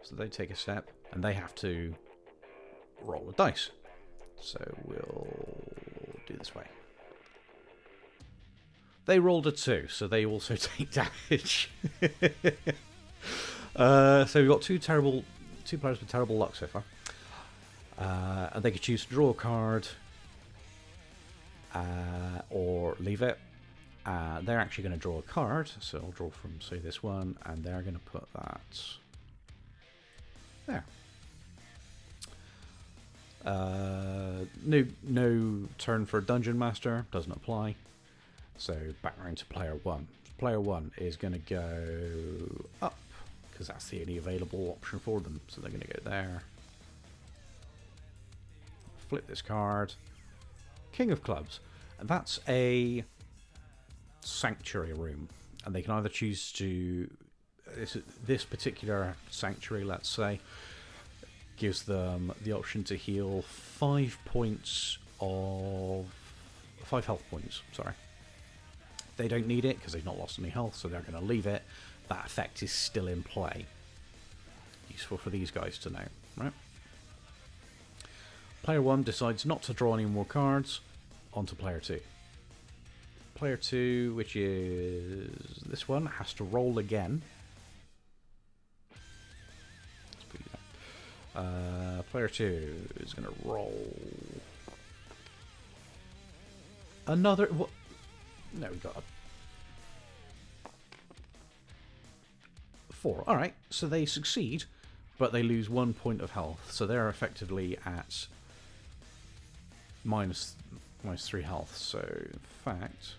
Speaker 1: So they take a step and they have to roll a dice. So we'll do this way. They rolled a 2, so they also take damage. So we've got two players with terrible luck so far. And they could choose to draw a card or leave it. They're actually going to draw a card, so I'll draw from, say, this one, and they're going to put that there. No turn for a dungeon master, doesn't apply. So back round to player 1. Player 1 is going to go up, because that's the only available option for them. So they're going to go there. Flip this card. King of Clubs. And that's a sanctuary room. And they can either choose to... This particular sanctuary, let's say, gives them the option to heal 5 health points, sorry. They don't need it because they've not lost any health, so they're going to leave it. That effect is still in play. Useful for these guys to know, right? Player 1 decides not to draw any more cards. On to player 2. Player 2, which is this one, has to roll again. Player 2 is going to roll another... No, we got a 4. Alright, so they succeed, but they lose 1 point of health. So they're effectively at minus 3 health. So, in fact...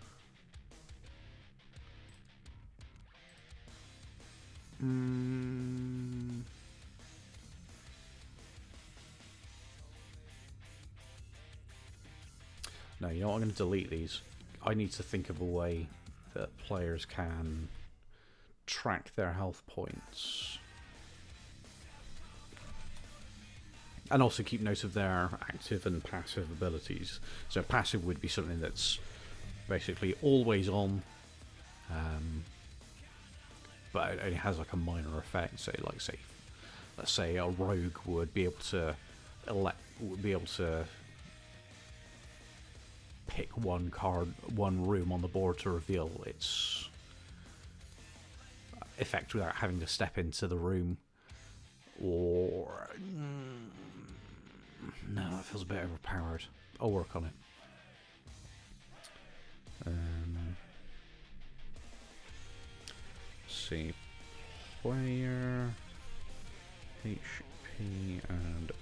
Speaker 1: No, you know what? I'm going to delete these. I need to think of a way that players can track their health points. And also keep note of their active and passive abilities. So passive would be something that's basically always on, but it only has like a minor effect. So, like, let's say a rogue would be able to pick one room on the board to reveal its effect without having to step into the room. Or no, that feels a bit overpowered. I'll work on it. See, player HP and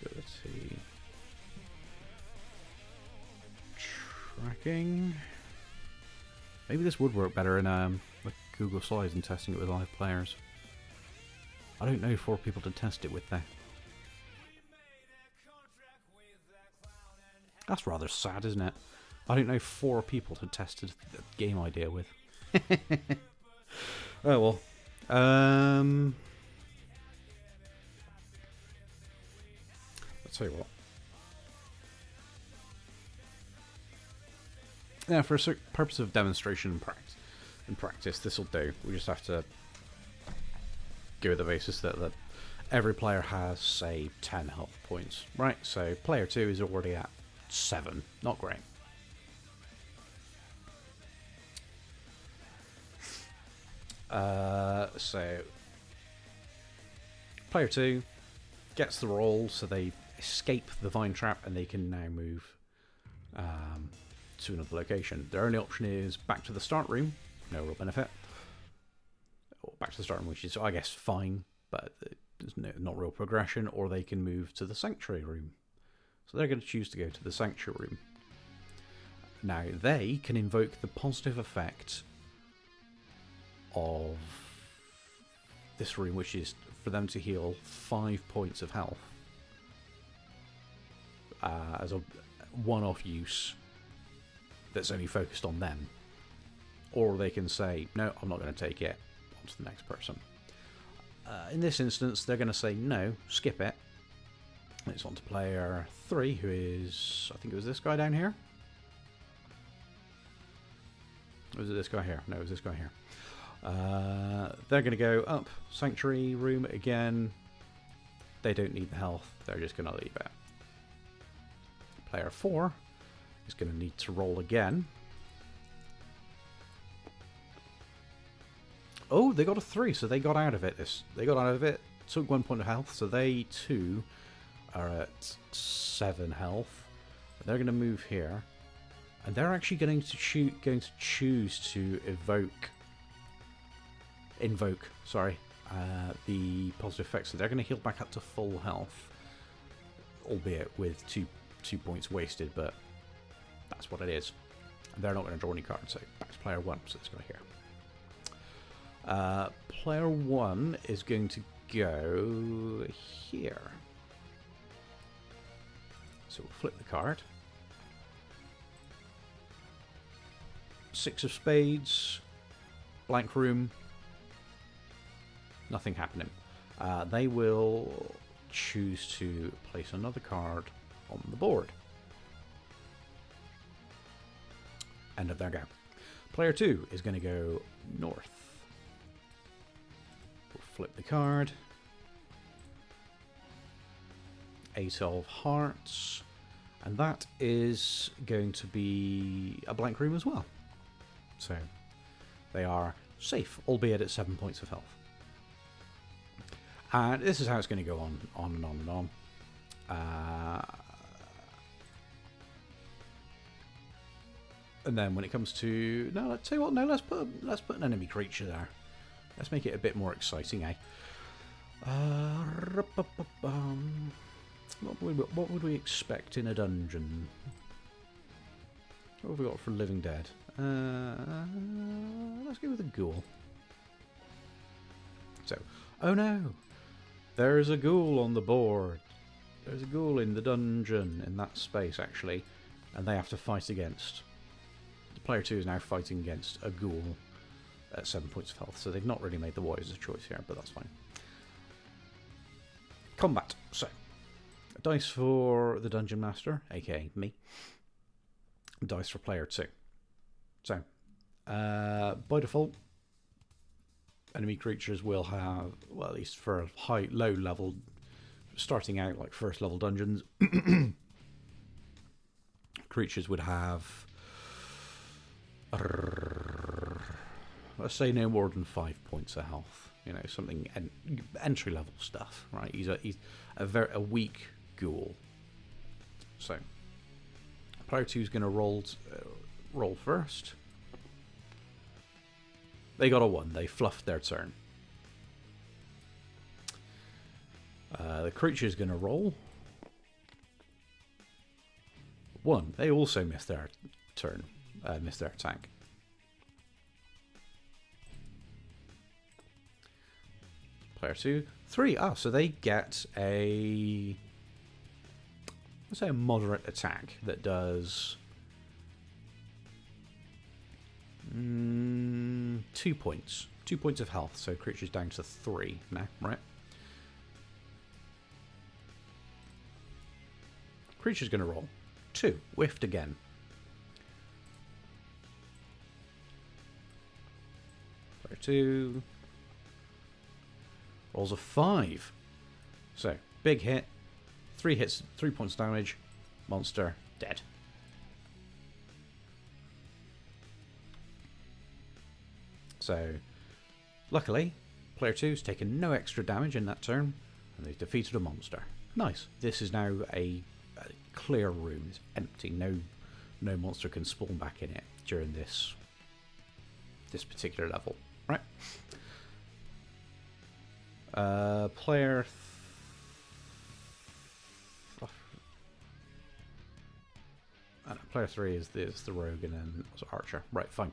Speaker 1: ability tracking. Maybe this would work better in like Google Slides and testing it with live players. I don't know 4 people to test it with though. That's rather sad, isn't it? I don't know 4 people to test the game idea with. Oh well. Let's tell you what. Yeah, for a purpose of demonstration and practice, this will do. We just have to go with the basis that every player has, say, 10 health points. Right, so player 2 is already at 7. Not great. So player 2 gets the roll, so they escape the vine trap and they can now move to another location. Their only option is back to the start room, no real benefit. Or back to the start room, which is, I guess, fine, but there's not real progression. Or they can move to the sanctuary room. So they're going to choose to go to the sanctuary room. Now, they can invoke the positive effect of this room, which is for them to heal 5 points of health as a one-off use that's only focused on them. Or they can say, no, I'm not going to take it, on to the next person. In this instance, they're going to say, no, skip it. It's on to player 3, who is, I think it was this guy down here. Or was it this guy here? No, it was this guy here. They're going to go up, sanctuary room again. They don't need the health, they're just going to leave it. Player 4 is going to need to roll again. Oh, they got a 3, so they got out of it. They got out of it, took 1 point of health, so they too are at 7 health. They're going to move here, and they're actually going to choose to invoke the positive effects. So they're going to heal back up to full health, albeit with two points wasted, but that's what it is. And they're not going to draw any cards, so back to player 1. So let's go here. Player 1 is going to go here. So we'll flip the card. 6 of spades, blank room, nothing happening. They will choose to place another card on the board. End of their go. Player 2 is going to go north. We'll flip the card. 8 of hearts. And that is going to be a blank room as well. So they are safe, albeit at 7 points of health. And this is how it's going to go on and on and on. And then when it comes to... No, let's tell you what, no, let's put an enemy creature there. Let's make it a bit more exciting, eh? What would we expect in a dungeon? What have we got for Living Dead? Let's go with a ghoul. So, oh no! There's a ghoul on the board. There's a ghoul in the dungeon, in that space actually, and they have to fight against. The player 2 is now fighting against a ghoul at 7 points of health, so they've not really made the wisest choice here, but that's fine. Combat. So, dice for the Dungeon Master, aka me. Dice for player 2. So, by default, enemy creatures will have, well, at least for low level, starting out like first level dungeons, creatures would have, let's say, no more than 5 points of health. You know, something entry level stuff, right? He's a weak ghoul. So, player 2 is going to roll first. They got a 1. They fluffed their turn. The creature is going to roll 1. They also missed their turn. Missed their attack. Player 2, 3. Ah, so they get a, let's say, a moderate attack that does 2 points. 2 points of health, so creature's down to 3 now, right? Creature's going to roll 2. Whiffed again. Player 2 rolls a 5. So, big hit. 3 hits, 3 points damage. Monster dead. So, luckily, player 2's taken no extra damage in that turn, and they've defeated a monster. Nice. This is now a clear room. It's empty. No monster can spawn back in it during this particular level. Right. Player player 3 is the rogue, and then archer. Right, fine.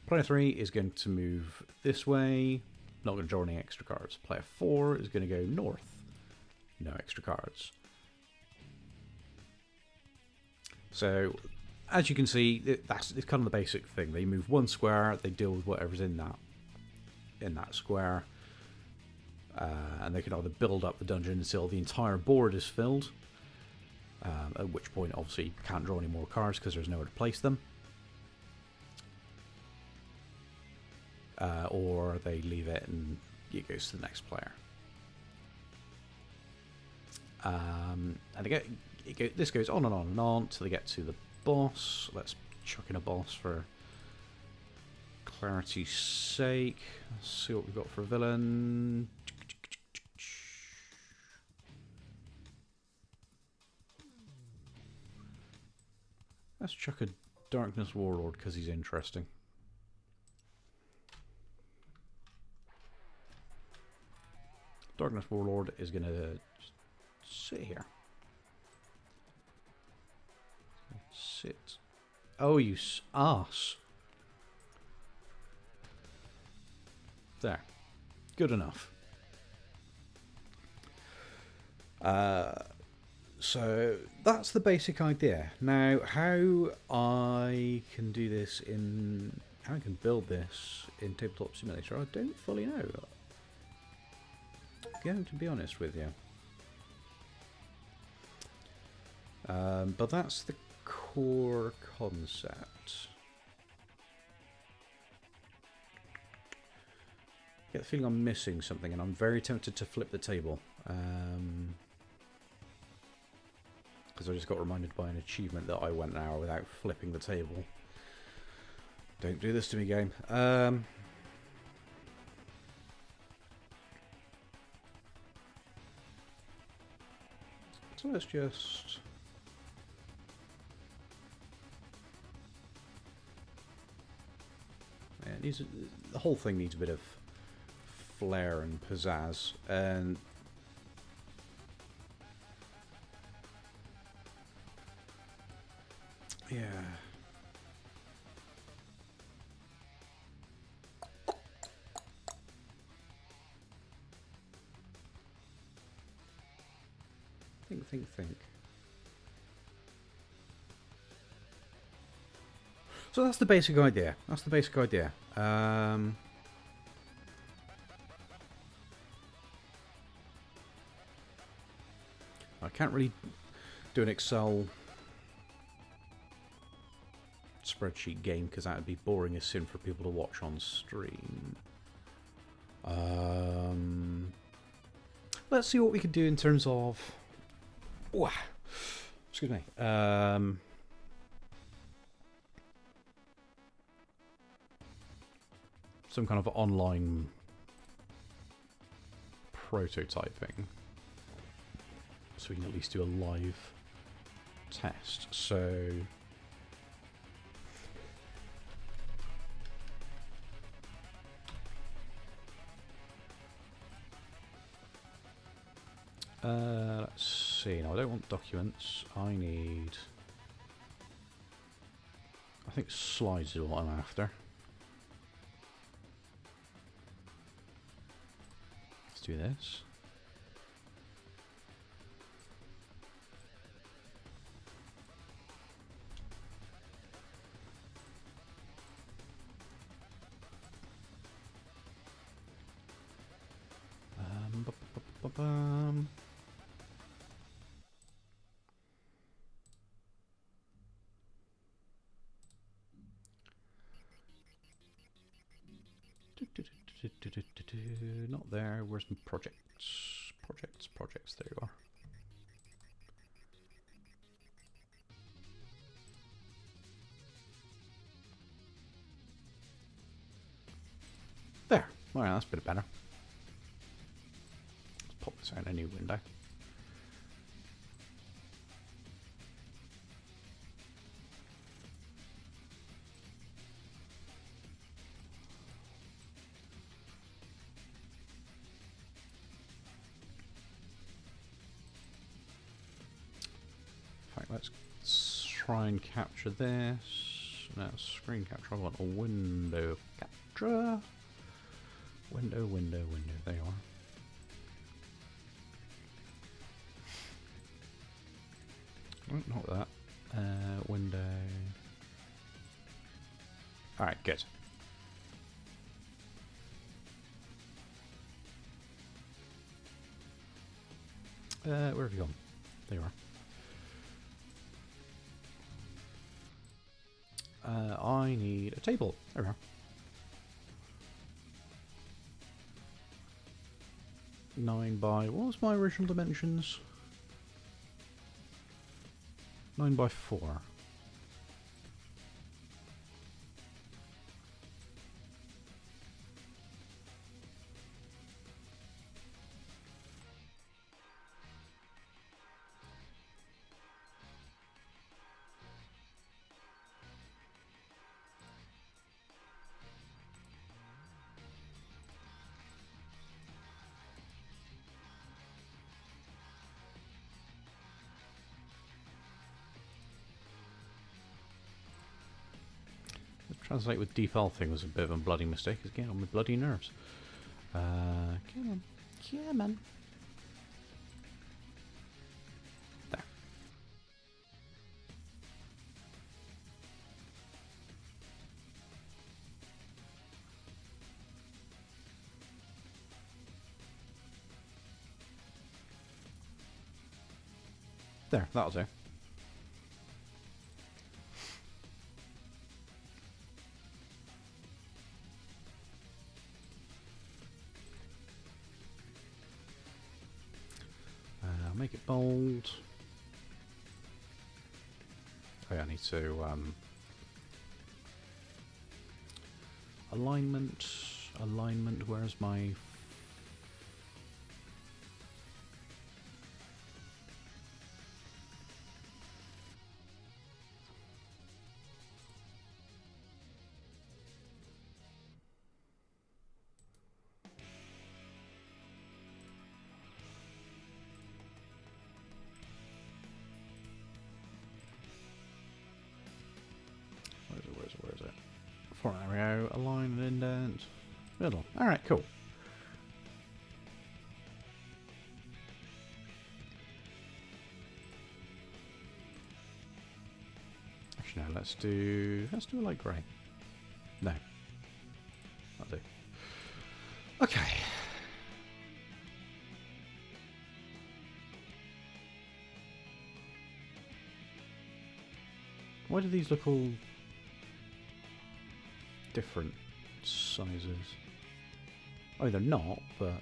Speaker 1: Player 3 is going to move this way. Not going to draw any extra cards. Player 4 is going to go north. No extra cards. So, as you can see, it's kind of the basic thing. They move 1 square, they deal with whatever's in that square, and they can either build up the dungeon until the entire board is filled, at which point, obviously, you can't draw any more cards because there's nowhere to place them. Or they leave it and it goes to the next player. And this goes on and on and on till they get to the boss. Let's chuck in a boss for clarity's sake. Let's see what we've got for a villain. Let's chuck a Darkness Warlord because he's interesting. Darkness Warlord is going to sit here. Sit. Oh, you ass. There. Good enough. So that's the basic idea. Now, how I can do this how I can build this in Tabletop Simulator, I don't fully know. I'm going to be honest with you. But that's the core concept. I get the feeling I'm missing something, and I'm very tempted to flip the table. Because I just got reminded by an achievement that I went an hour without flipping the table. Don't do this to me, game. So let's just the whole thing needs a bit of flair and pizzazz, and yeah. Think. So that's the basic idea. I can't really do an Excel spreadsheet game because that would be boring as sin for people to watch on stream. Let's see what we can do in terms of... Oh, excuse me. Some kind of online prototyping. So we can at least do a live test. So... let's see. Now, I don't want documents. I need... I think slides is what I'm after. Let's do this. Not there. Where's my projects? Projects. There you are. There. Alright, that's a bit better. Let's pop this out in a new window. Let's try and capture this. No, screen capture. I want a window capture. Window. There you are. Oh, not that. Window. Alright, good. Where have you gone? There you are. I need a table. There we are. 9 by... What was my original dimensions? 9 by 4. Translate with default thing was a bit of a bloody mistake. It's getting on my bloody nerves. Come on. There. There, that'll do. Make it bold. Oh yeah, I need to alignment. Where's my There we go. Align and indent. Middle. Alright, cool. Actually, no, let's do a light grey. No. That'll do. Okay. Why do these look all different sizes? Oh, they're not, but...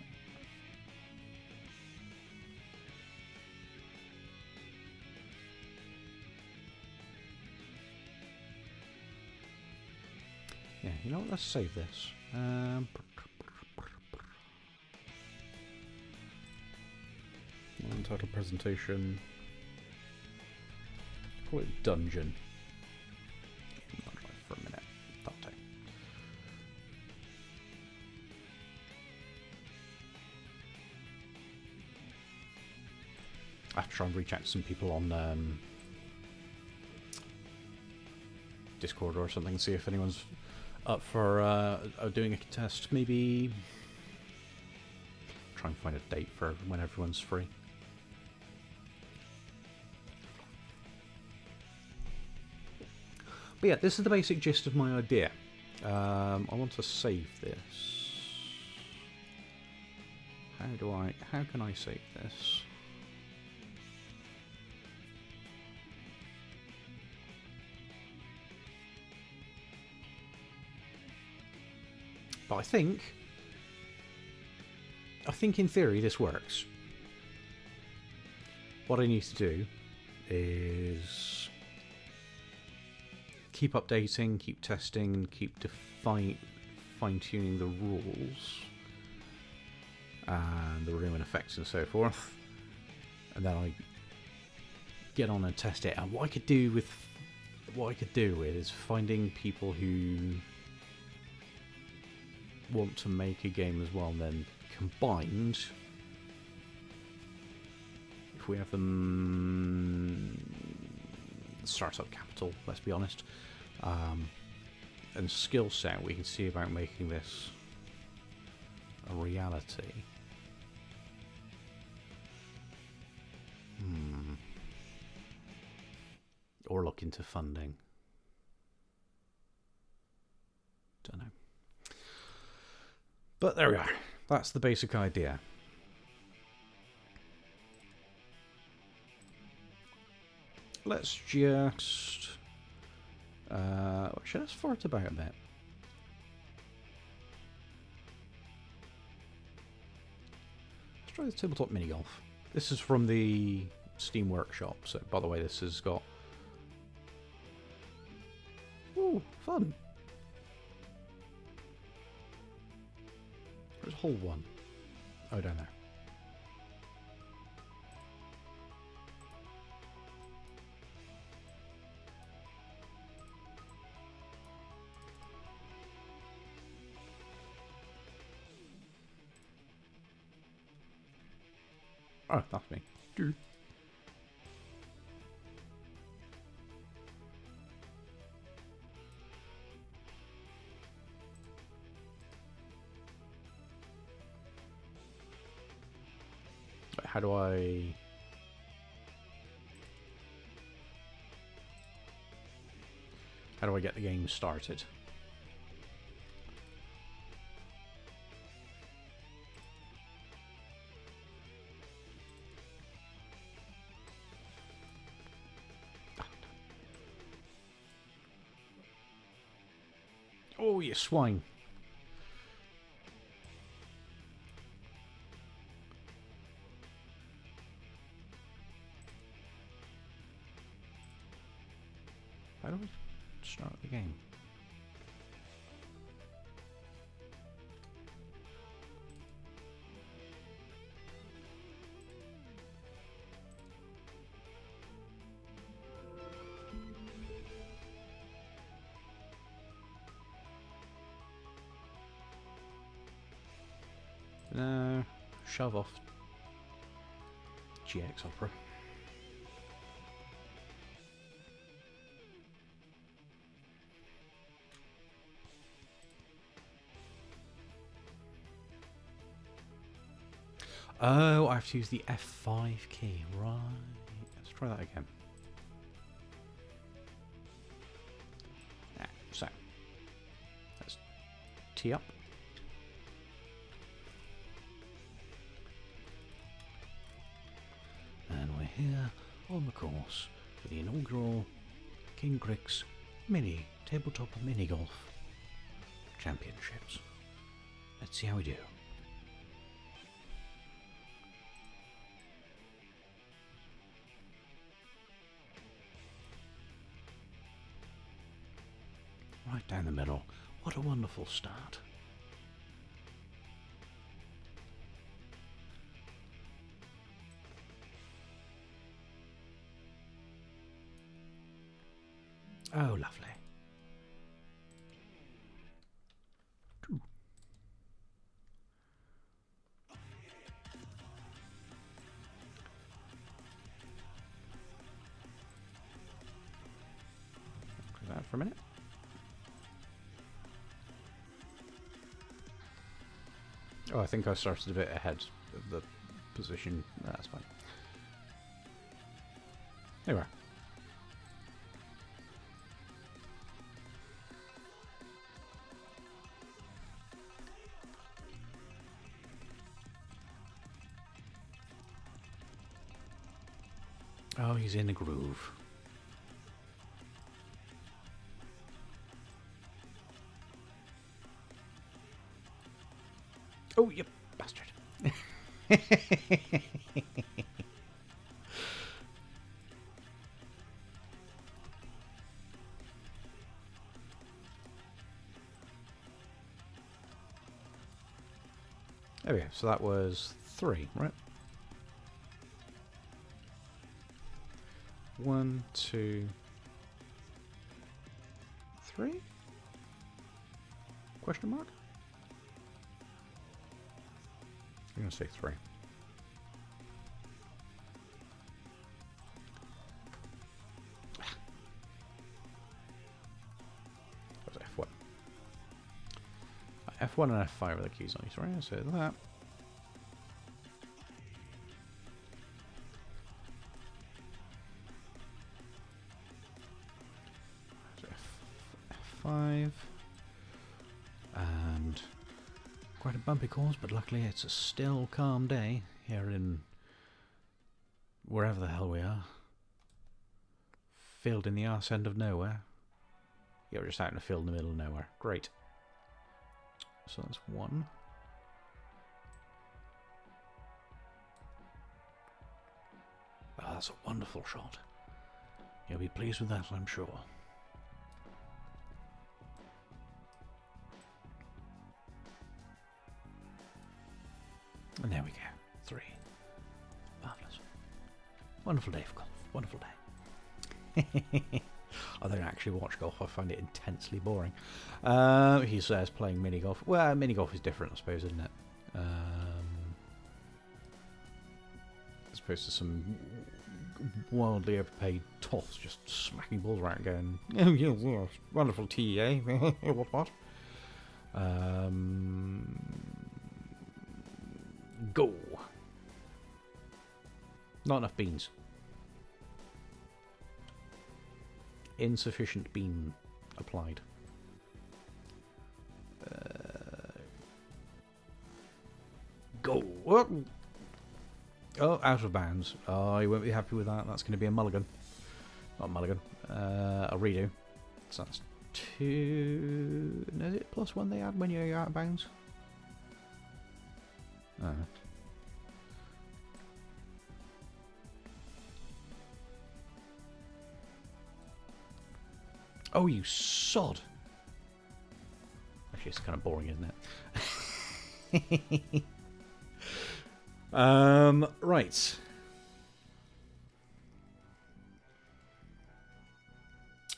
Speaker 1: yeah, you know what? Let's save this. Title presentation. Call it Dungeon. For a minute. That'll do. I have to try and reach out to some people on Discord or something, see if anyone's up for doing a test. Maybe try and find a date for when everyone's free. But yeah, this is the basic gist of my idea. I want to save this. How can I save this? But I think in theory this works. What I need to do is keep updating, keep testing, and keep fine-tuning the rules and the room and effects and so forth. And then I get on and test it. And what I could do with is finding people who want to make a game as well, and then combined, if we have them startup capital, let's be honest, and skill set, we can see about making this a reality. Or look into funding. Don't know. But there we are. That's the basic idea. Let's just... should I fart about a bit? Let's try the Tabletop Mini Golf. This is from the Steam Workshop. So, by the way, this has got... ooh, fun. There's hole 1. Oh, down there. Oh, that's me. Dude. How do I... how do I get the game started? Oh, you swine. How do I start the game? No, shove off GX Opera. Oh, I have to use the F5 key. Right. Let's try that again. So, let's tee up. And we're here on the course for the inaugural King Crick's Mini Tabletop Mini Golf Championships. Let's see how we do. Right down the middle. What a wonderful start. Oh, lovely. Clear that for a minute. Oh, I think I started a bit ahead of the position. No, that's fine. There we are. Oh, he's in a groove. Oh, you bastard. There we go. So that was 3, right? 1, 2, 3? Question mark? I'm going to say 3. That was F1. F1 and F5 are the keys on these, right? So that. So F5. And quite a bumpy course, but luckily it's a still calm day here in wherever the hell we are. Field in the arse end of nowhere. Yeah, we're just out in a field in the middle of nowhere. Great. So that's 1. Oh, that's a wonderful shot. You'll be pleased with that, I'm sure. And there we go. 3. Marvellous. Wonderful day for golf. Wonderful day. I don't actually watch golf. I find it intensely boring. He says playing mini golf. Well, mini golf is different, I suppose, isn't it? As opposed to some wildly overpaid toffs just smacking balls around going, oh, yeah, well, wonderful tee, eh? What? Go. Not enough beans. Insufficient bean applied. Go. Oh, out of bounds. Oh, you won't be happy with that. That's going to be a mulligan. Not a mulligan. A redo. So that's 2. Is it +1 they add when you're out of bounds? Oh, you sod! Actually, it's kind of boring, isn't it? Right.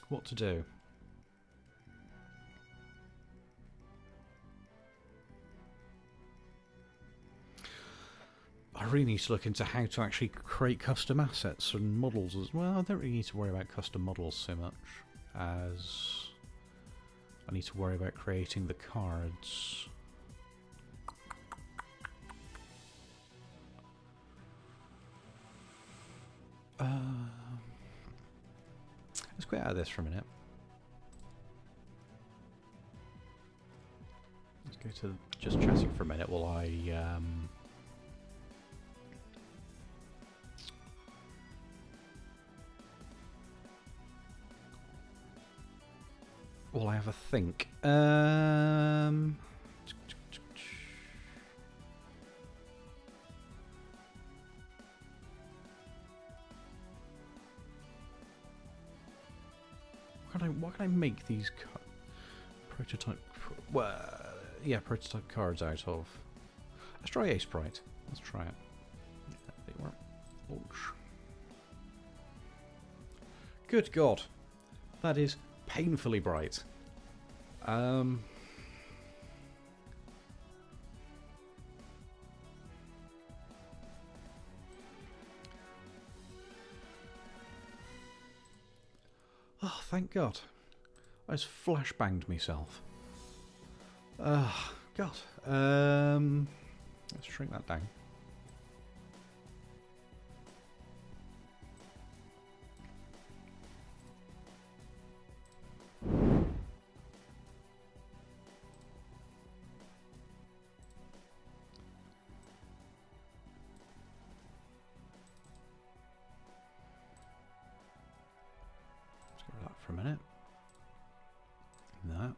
Speaker 1: What to do? I really need to look into how to actually create custom assets and models as well. I don't really need to worry about custom models so much as I need to worry about creating the cards. quit out of this for a minute. Let's go to just chatting for a minute while I have a think. What can I make these prototype? Well, yeah, prototype cards out of. Let's try a sprite. Let's try it. Yeah, they work. Launch. Good God, that is painfully bright. Oh, thank God. I just flashbanged myself. God. Let's shrink that down. For a minute. No.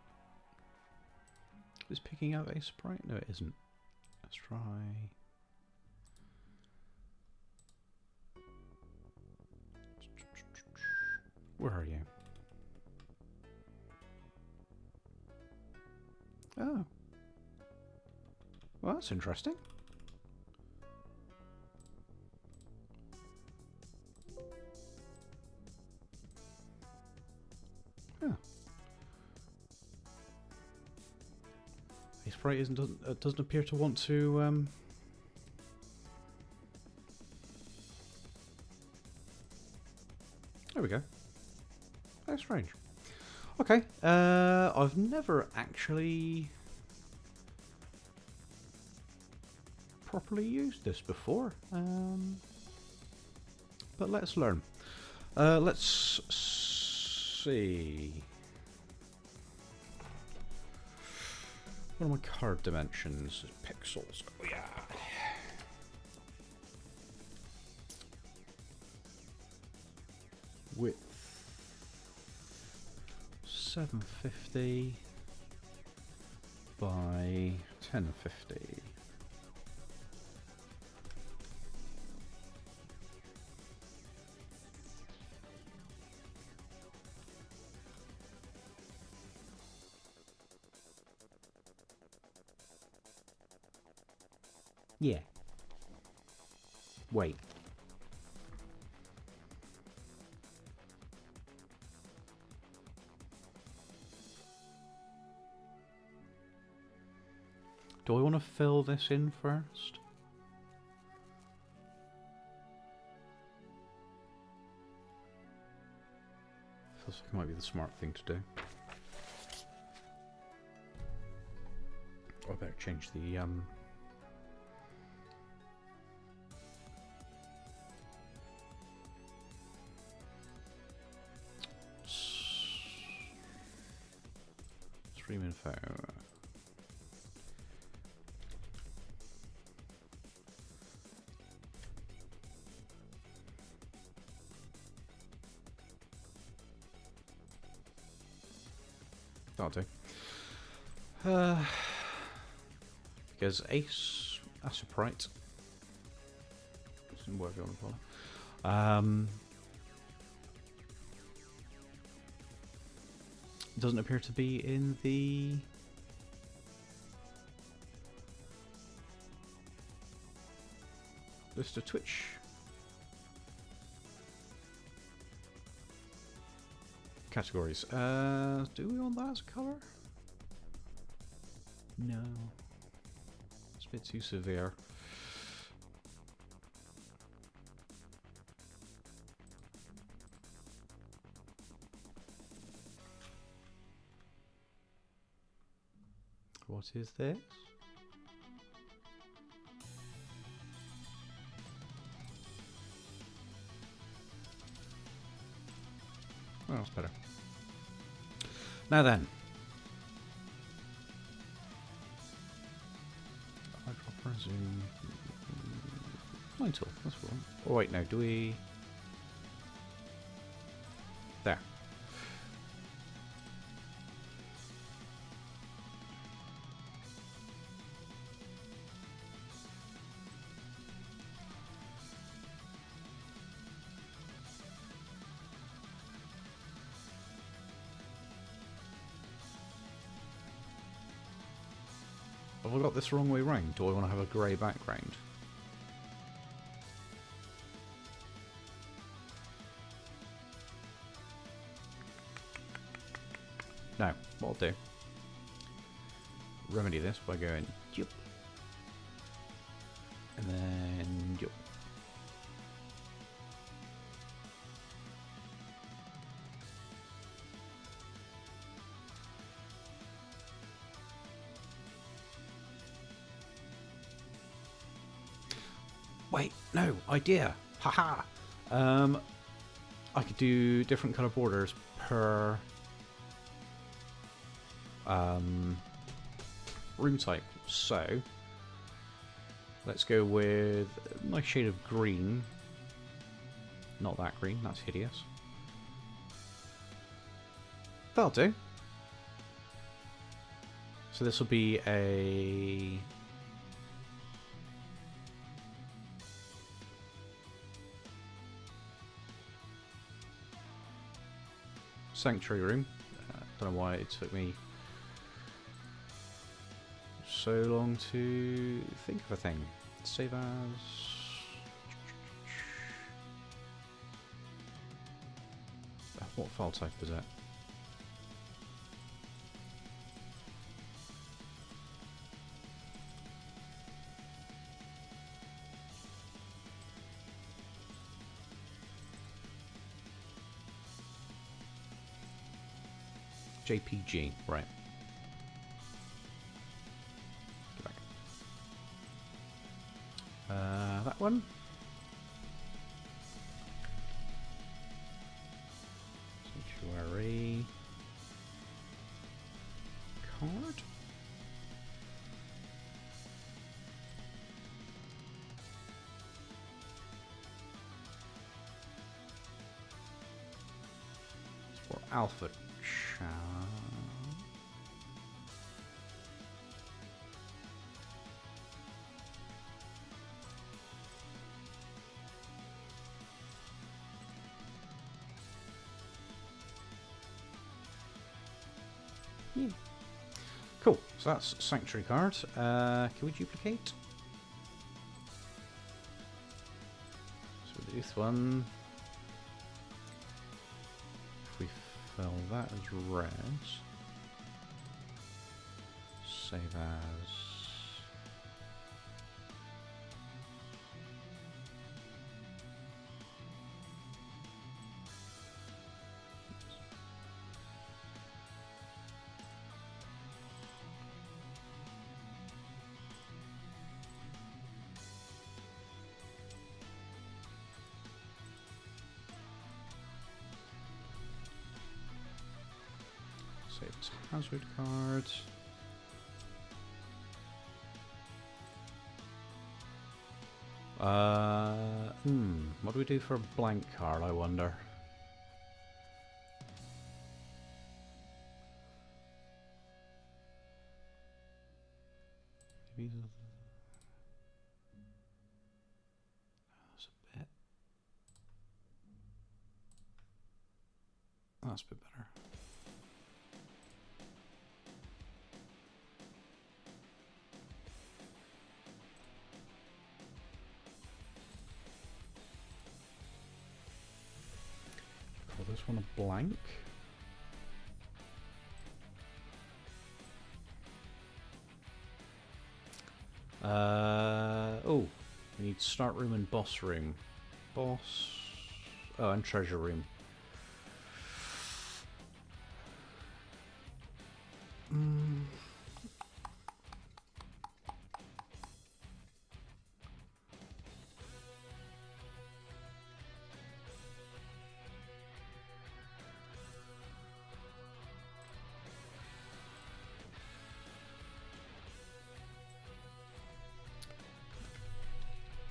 Speaker 1: Is picking out a sprite? No, it isn't. Let's try. Where are you? Oh. Well, that's interesting. Huh. A sprite doesn't appear to want to. There we go. That's strange. Okay. I've never actually properly used this before. But let's learn. Let's see. What are my card dimensions? Pixels. Oh yeah. Width 750 by 1050. Yeah. Wait. Do I want to fill this in first? Feels like it might be the smart thing to do. I better change the stream info. That'll do. Because Ace, that's a sprite. Whatever you want to call it. Doesn't appear to be in the list of Twitch. Categories. Do we want that as a colour? No. It's a bit too severe. What is this? Oh, that's better. Now then. Eyedropper, zoom. Line tool, that's what. Oh wait, no, do we... There. Have I got this the wrong way round? Do I want to have a grey background? No, what I'll do, remedy this by going yup, and then yup. Wait, no, idea! Haha! I could do different colour borders per room type. So let's go with a nice shade of green. Not that green, that's hideous. That'll do. So this will be a sanctuary room. Don't know why it took me so long to think of a thing. Save as. What file type is that? JPG, right. Go back. That one. Sanctuary card. For Alpha Chat. Yeah. Cool, so that's Sanctuary card. Can we duplicate? So this one, if we fill that as red, save as. It's hazard card. What do we do for a blank card, I wonder? That's a bit. That's a bit better. This one a blank. Oh, we need start room and boss room. Boss. Oh, and treasure room.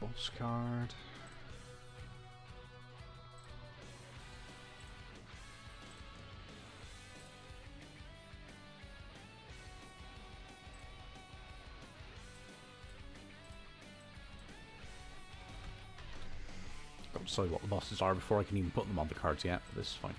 Speaker 1: Boss card. Got to decide what the bosses are before I can even put them on the cards yet, but this is fine.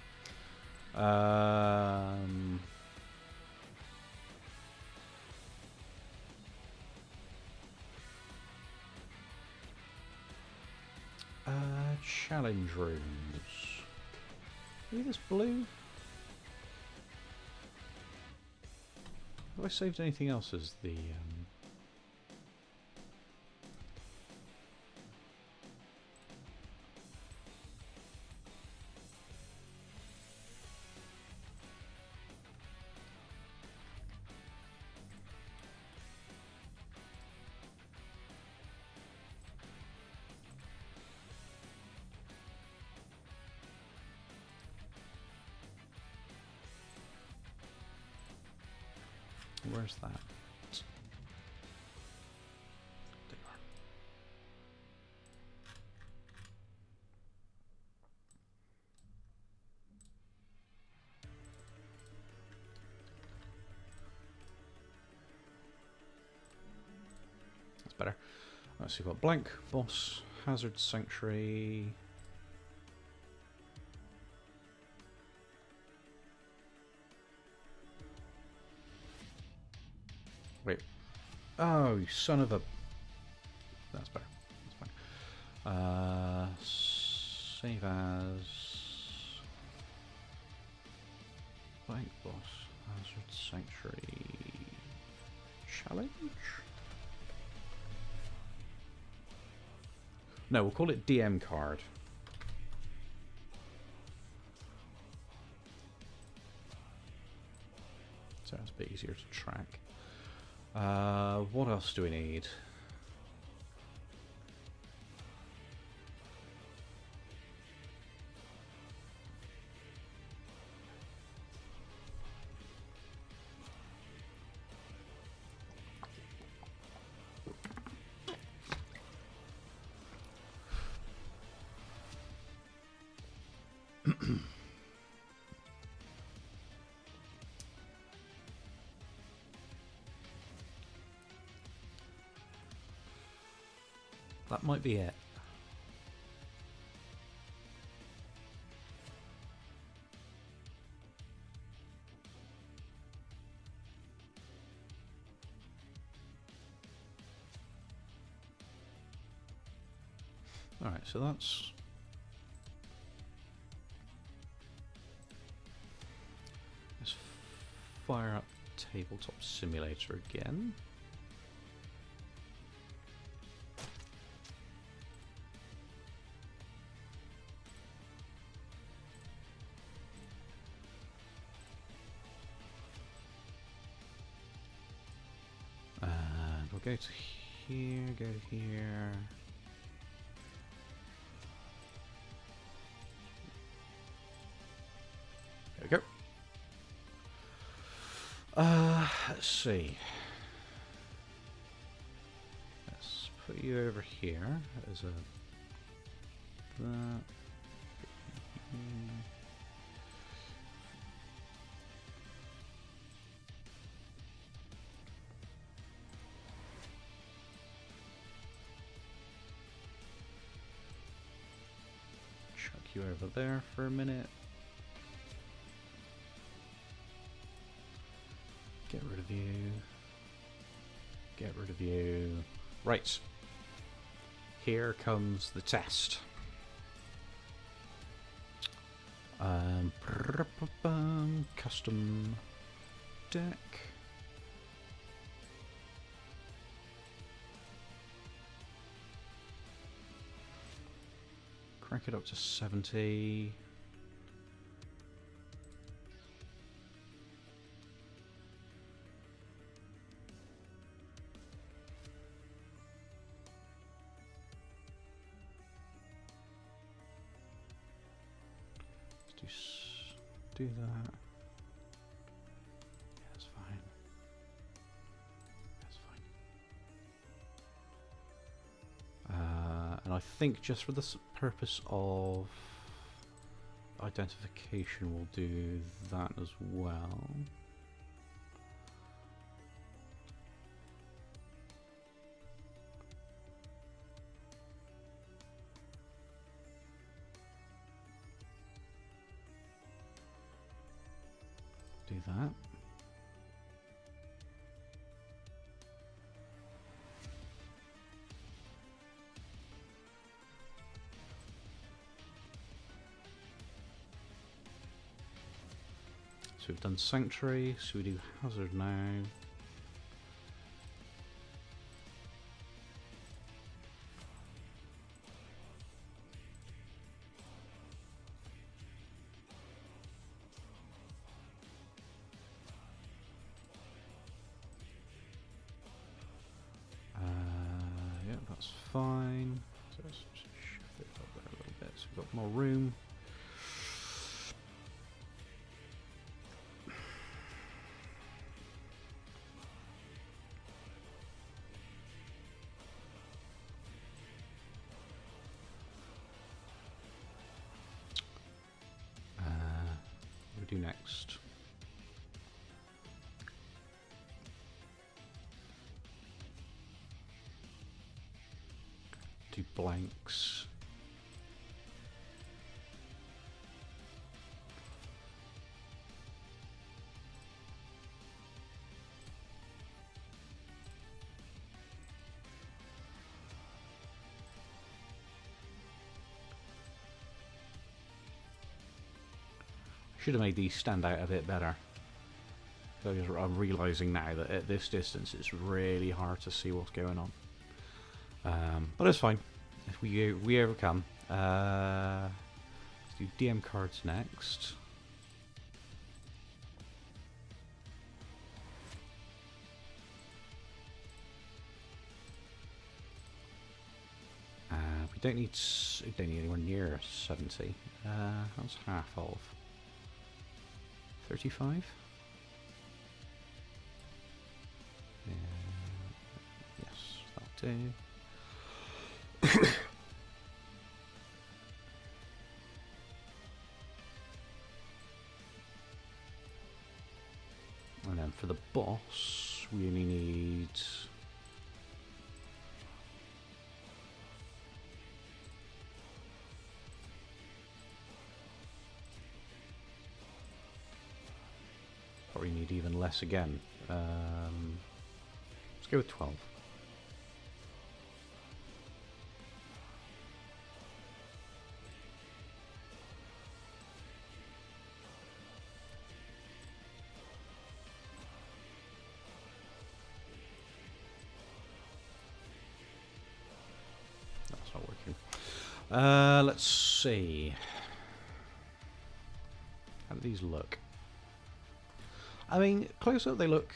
Speaker 1: Challenge rooms. Maybe this blue? Have I saved anything else as the... Where's that? There you are. That's better. Let's see, what blank, boss, hazard, sanctuary. Wait. Oh, you son of a... That's better. That's fine. Save as... Blank boss. Hazard Sanctuary... Challenge? No, we'll call it DM card. So it's a bit easier to track. What else do we need? That might be it. Alright, so that's... Let's fire up Tabletop Simulator again. Go to here, go to here. There we go. Let's see. Let's put you over here as a... That. You over there for a minute. Get rid of you. Get rid of you. Right. Here comes the test. Custom deck. Crank it up to 70. Let's do that. Yeah, that's fine. That's fine. And I think just for the purpose of identification, we'll do that as well. Do that. So we've done Sanctuary, so we do Hazard now. Yeah, that's fine. So let's just shift it up there a little bit so we've got more room. What do we do next? Do blanks. Should have made these stand out a bit better. I'm realising now that at this distance it's really hard to see what's going on. But it's fine. If we overcome. Let's do DM cards next. We don't need anywhere near 70. That's half of 35. Yes, that'll do. And then for the boss, we only need probably need even less again. Let's go with 12. That's not working. Let's see. How do these look? I mean, close up they look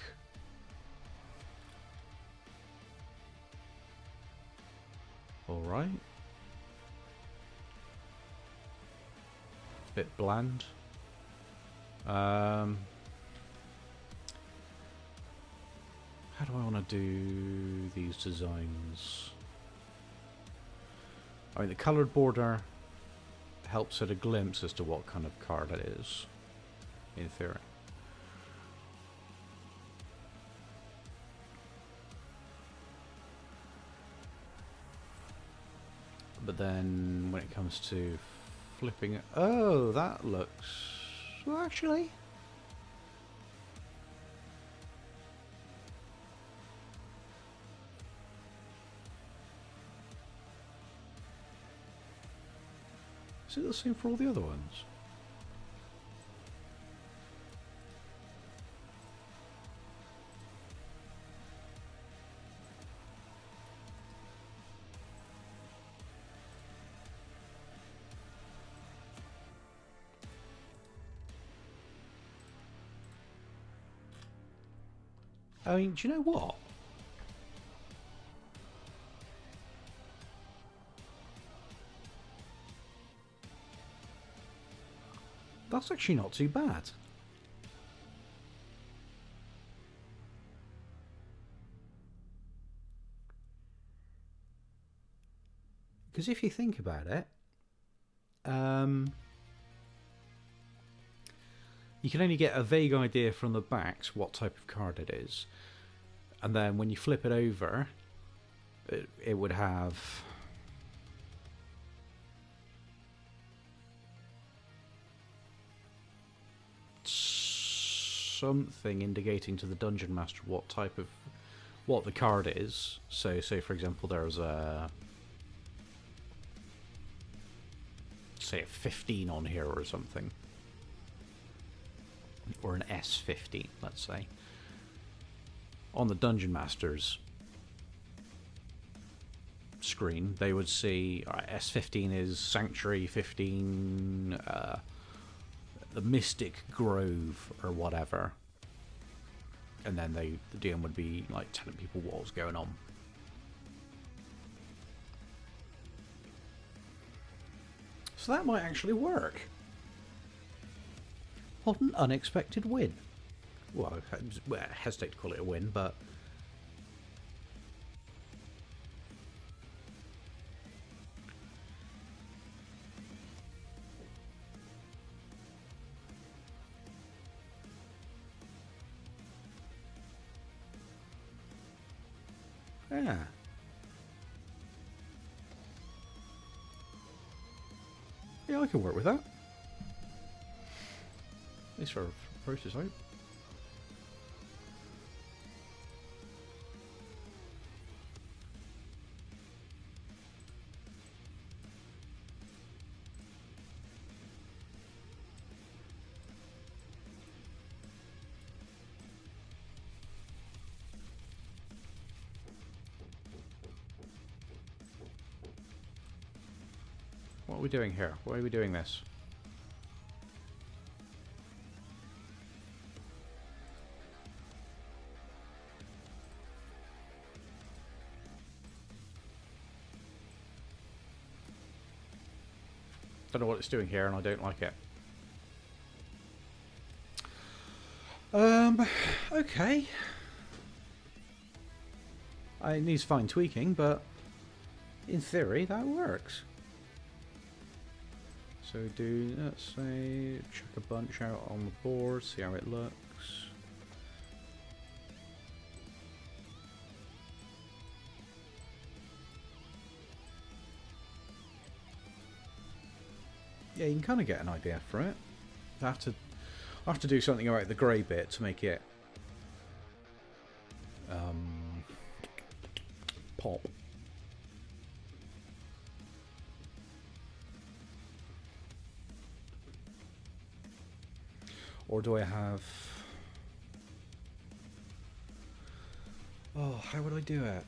Speaker 1: alright. Bit bland. How do I want to do these designs? I mean, the coloured border helps at a glimpse as to what kind of card it is, in theory. But then when it comes to flipping it, oh, that looks, well, actually, is it the same for all the other ones? I mean, do you know what? That's actually not too bad. Because if you think about it, you can only get a vague idea from the backs what type of card it is. And then when you flip it over, it would have... something indicating to the Dungeon Master what the card is. So, say for example, there's a... say a 15 on here or something. Or an S15, let's say. On the Dungeon Master's screen, they would see S15 is Sanctuary 15, the Mystic Grove, or whatever. And then the DM would be like telling people what was going on. So that might actually work. What an unexpected win. Well, I hesitate to call it a win, but... yeah. Yeah, I can work with that. At least for a prototype. What are we doing here? Why are we doing this? Don't know what it's doing here, and I don't like it. Okay. It needs fine tweaking, but in theory that works. So let's say, chuck a bunch out on the board, see how it looks. Yeah, you can kind of get an idea for it. I have to do something about the grey bit to make it pop. Or do I have... oh, how would I do it?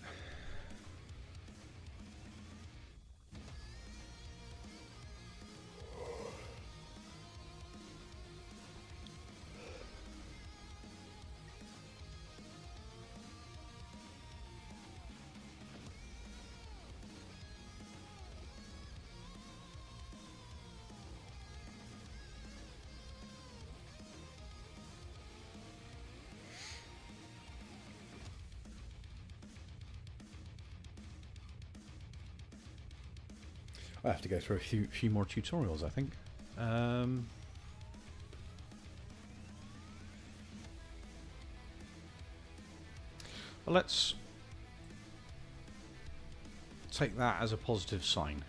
Speaker 1: I have to go through a few more tutorials, I think. Well, let's take that as a positive sign.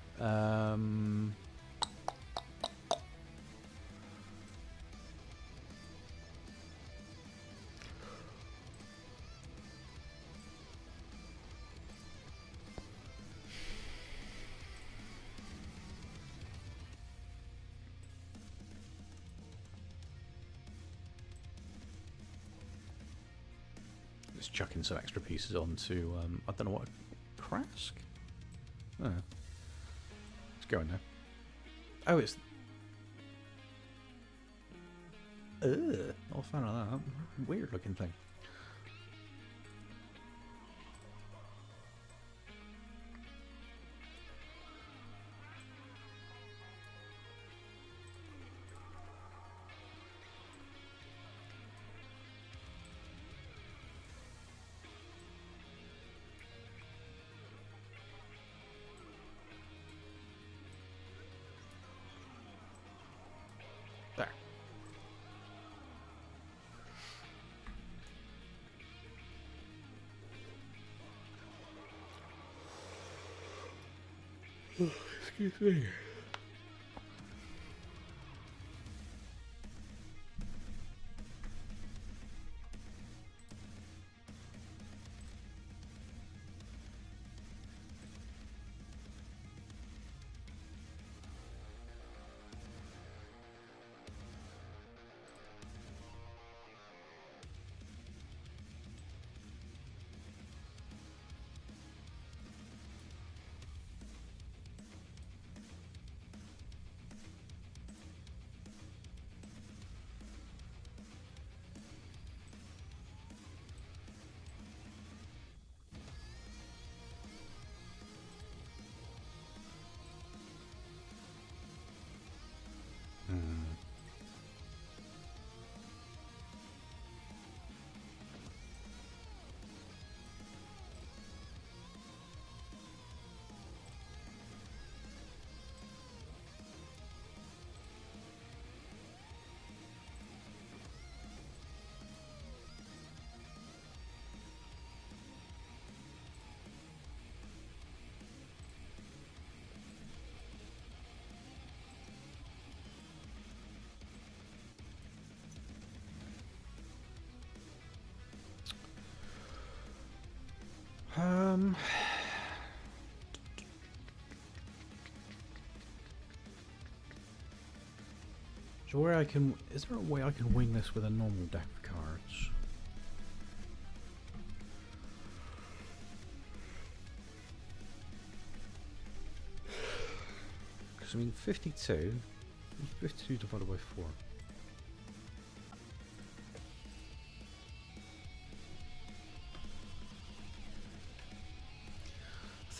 Speaker 1: Let's chuck in some extra pieces onto, I don't know what, Krask? Oh. It's going now. Oh, it's... ugh, not a fan of that. Weird looking thing. Excuse me. So where I can... Is there a way I can wing this with a normal deck of cards? Because, I mean, 52... 52 divided by 4.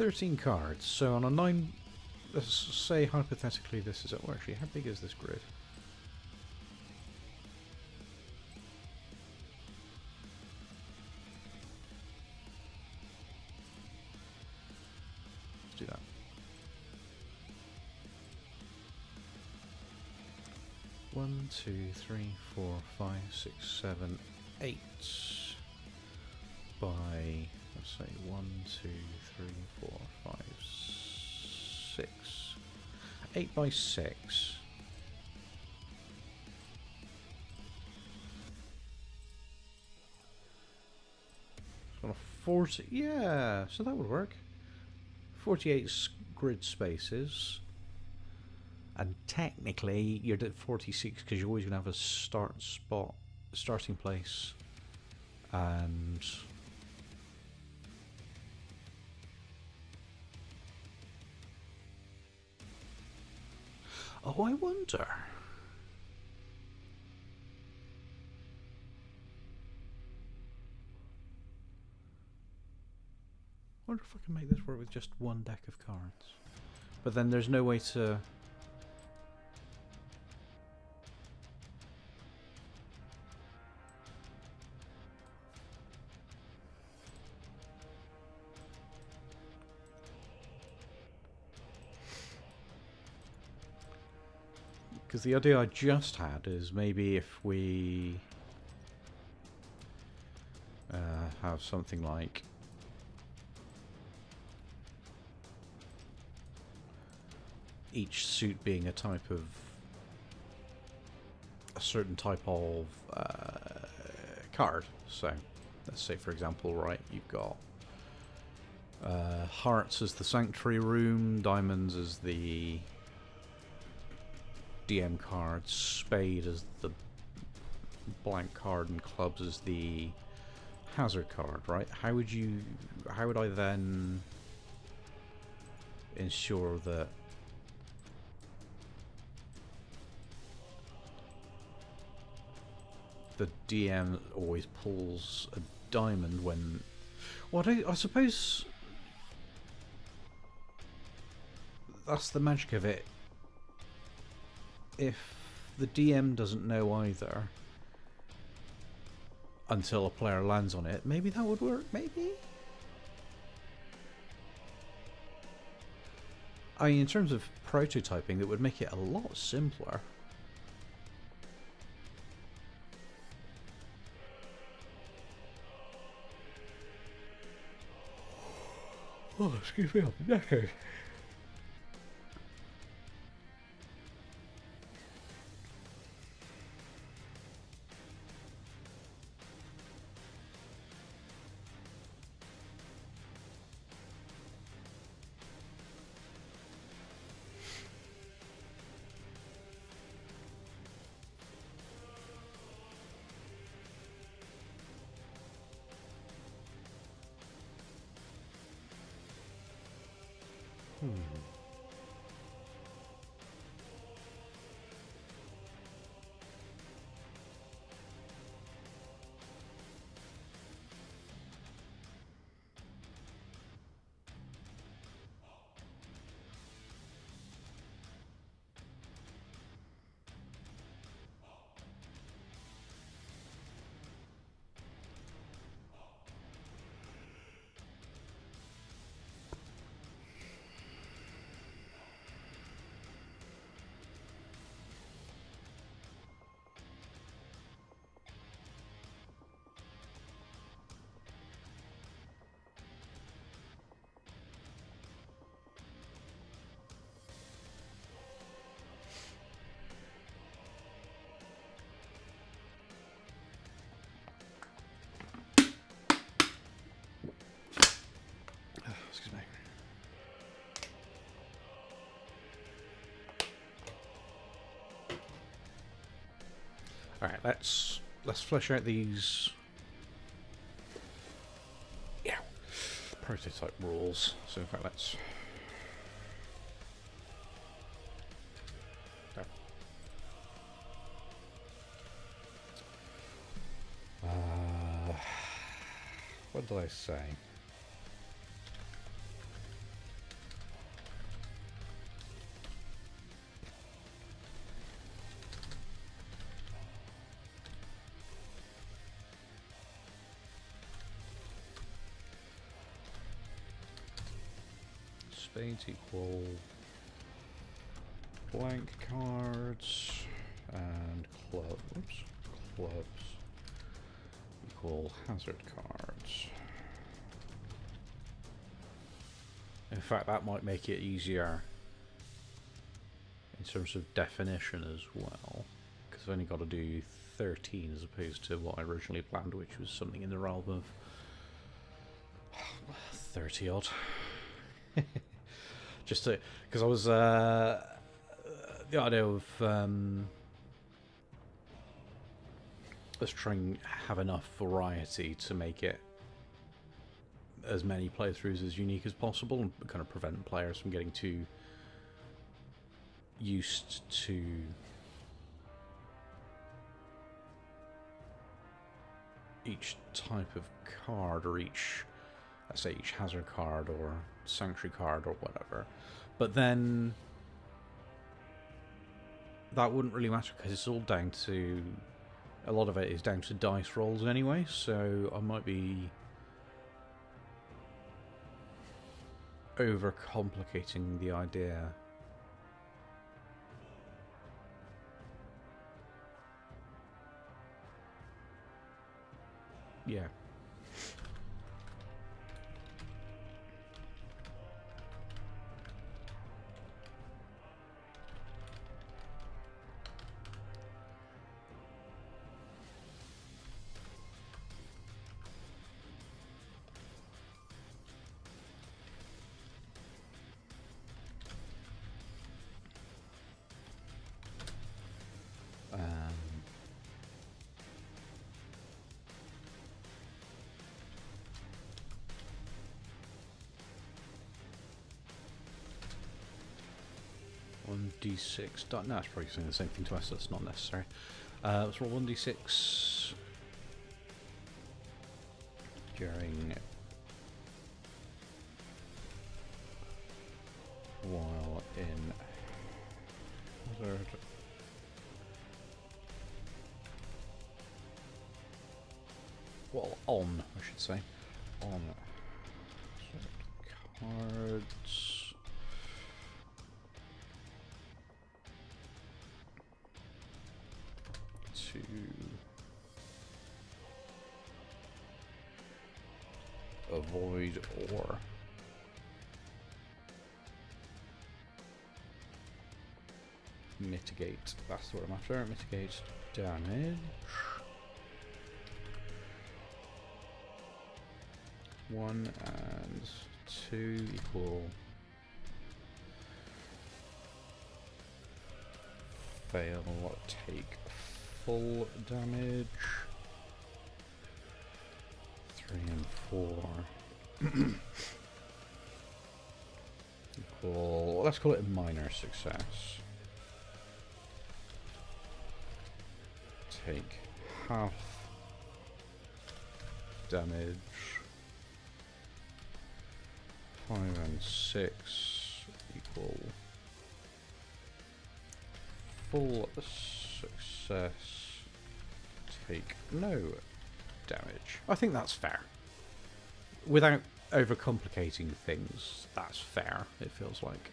Speaker 1: $13 cards. So on a 9... Let's say, hypothetically, this is... Oh, actually, how big is this grid? Do that. One, two, three, 4, 5, 6, 7, 8 by, let's say 1, 2, 3, 4, 5, 6. 8 by 6. So 40, yeah, so that would work. 48 grid spaces, and technically you're at 46 because you're always going to have a starting place, and oh, I wonder. I wonder if I can make this work with just one deck of cards. But then there's no way to... Because the idea I just had is maybe if we have something like each suit being a type of a certain type of card. So let's say, for example, right, you've got hearts as the sanctuary room, diamonds as the DM card, spade as the blank card, and clubs as the hazard card, right? How would I then ensure that the DM always pulls a diamond when... Well, I suppose that's the magic of it. If the DM doesn't know either until a player lands on it, maybe that would work, maybe? I mean, in terms of prototyping, that would make it a lot simpler. Oh, excuse me, I'm knackered. Hmm. Excuse me. All right, let's flesh out these prototype rules. So in fact, let's. What did I say? Spades equal blank cards and clubs equal hazard cards. In fact, that might make it easier in terms of definition as well, because I've only got to do 13 as opposed to what I originally planned, which was something in the realm of 30 odd. Just to, because I was the idea of let's try and have enough variety to make it as many playthroughs as unique as possible, and kind of prevent players from getting too used to each type of card, or each, let's say, each hazard card or sanctuary card or whatever. But then that wouldn't really matter, because it's all down to, a lot of it is down to dice rolls anyway, so I might be overcomplicating the idea. Yeah. D6. No, it's probably saying the same thing to us. That's not necessary. Let's roll 1d6 during while in hazard. Well, on, I should say, on cards. To avoid or mitigate, that's the word I'm after, mitigate damage. 1 and 2 equal fail, take full damage. 3 and 4 let's call it a minor success. Take half damage. 5 and 6 equal full success. Take no damage. I think that's fair. Without overcomplicating things, that's fair, it feels like.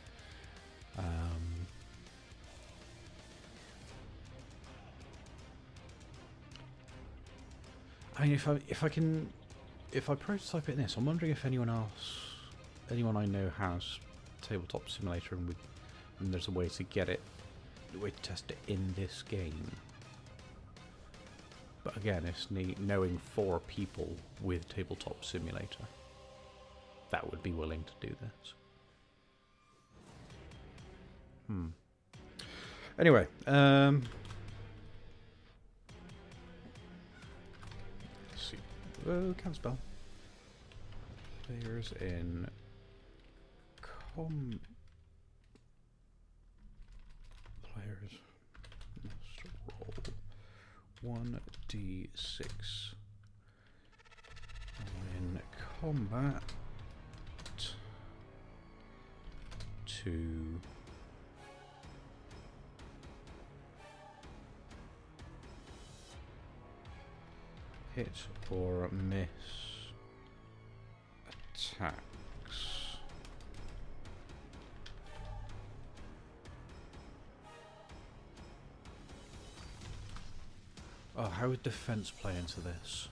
Speaker 1: I mean, if I prototype it in this, I'm wondering if anyone I know has Tabletop Simulator, and there's a way to get it, a way to test it in this game. But again, it's knowing 4 people with Tabletop Simulator that would be willing to do this. Anyway, let's see. Oh, can't spell. Players in players must roll 1d6 in combat to hit or miss attacks. Oh, how would defense play into this?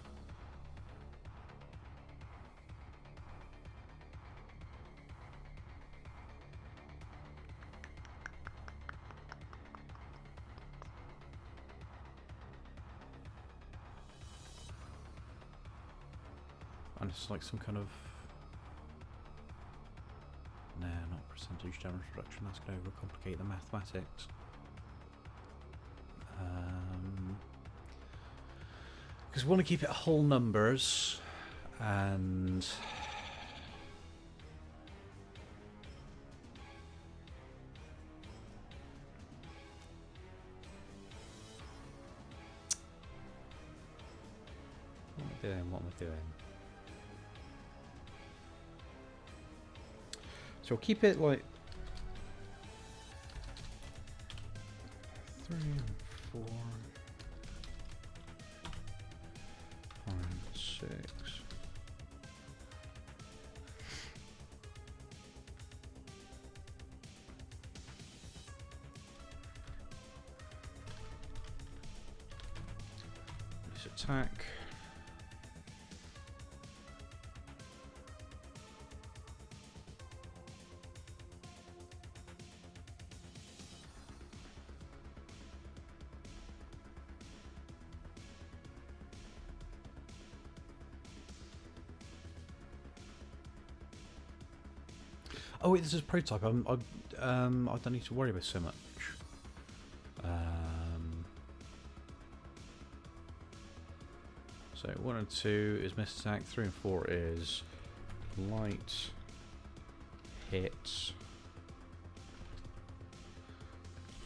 Speaker 1: And it's like some kind of... Nah, not percentage damage reduction, that's going to overcomplicate the mathematics. Because we want to keep it whole numbers, and... What am I doing? So we'll keep it like 3 and 4, 5 and 6. This attack. Oh wait, this is prototype. I don't need to worry about so much. So 1 and 2 is missed attack. 3 and 4 is light hit,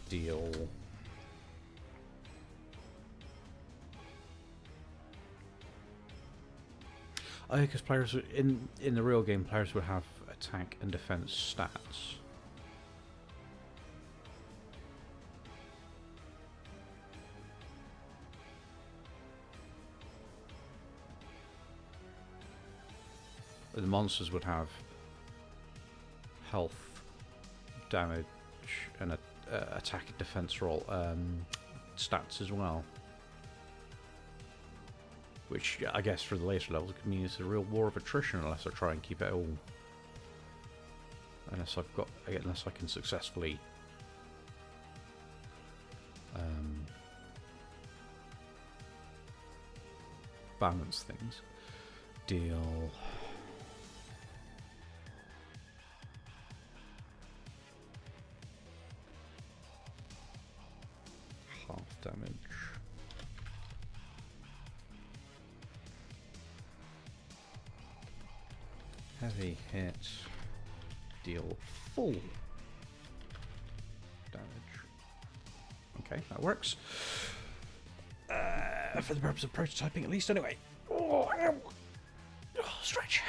Speaker 1: deal. Oh, because players in the real game, players would have attack and defense stats. The monsters would have health, damage, and attack and defense roll stats as well. Which I guess for the later levels could mean it's a real war of attrition unless I try and keep it all. Unless I can successfully balance things. Deal. Half damage. Heavy hit. deal full damage. Okay, that works. For the purpose of prototyping, at least, anyway. Oh, stretch.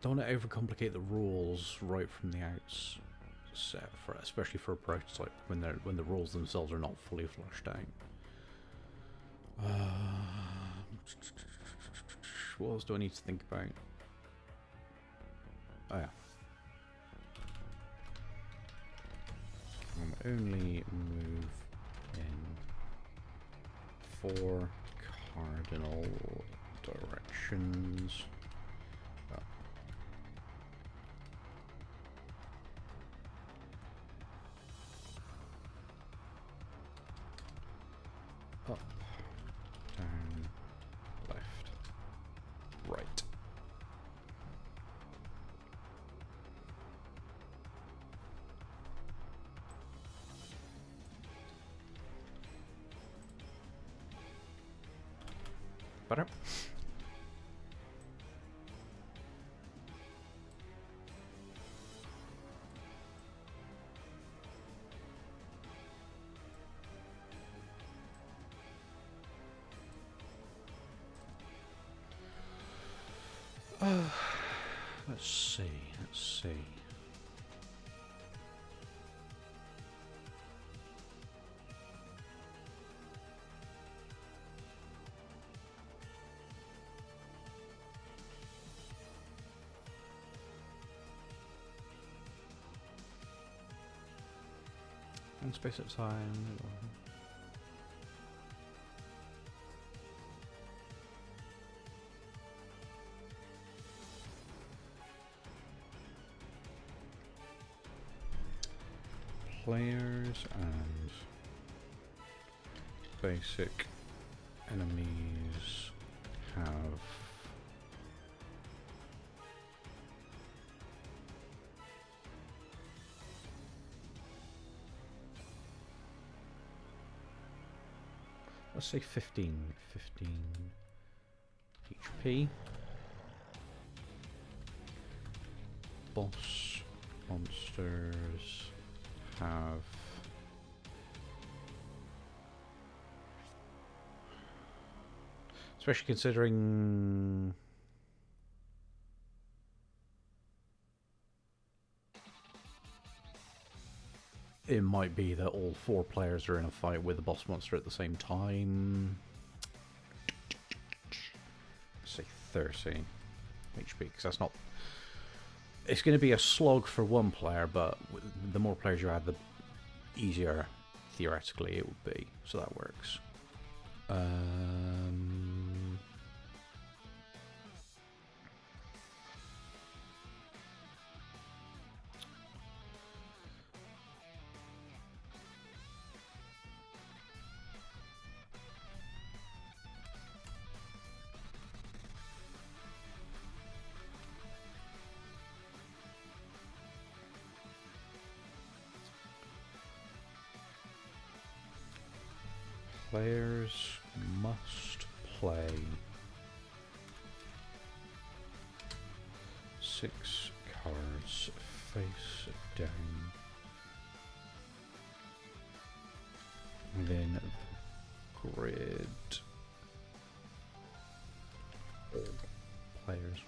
Speaker 1: Don't want to overcomplicate the rules right from the outset, especially for a prototype when the rules themselves are not fully fleshed out. What else do I need to think about? Oh yeah. Only move in 4 cardinal directions. Up, down, left, right. Better. Let's see. One space at a time. Players and basic enemies have let's say 15 HP. Boss monsters have especially considering it might be that all 4 players are in a fight with the boss monster at the same time. Say 30 HP, because that's not... It's going to be a slog for 1 player, but the more players you add, the easier, theoretically, it would be. So that works. Players must play 6 cards face down within the grid. players.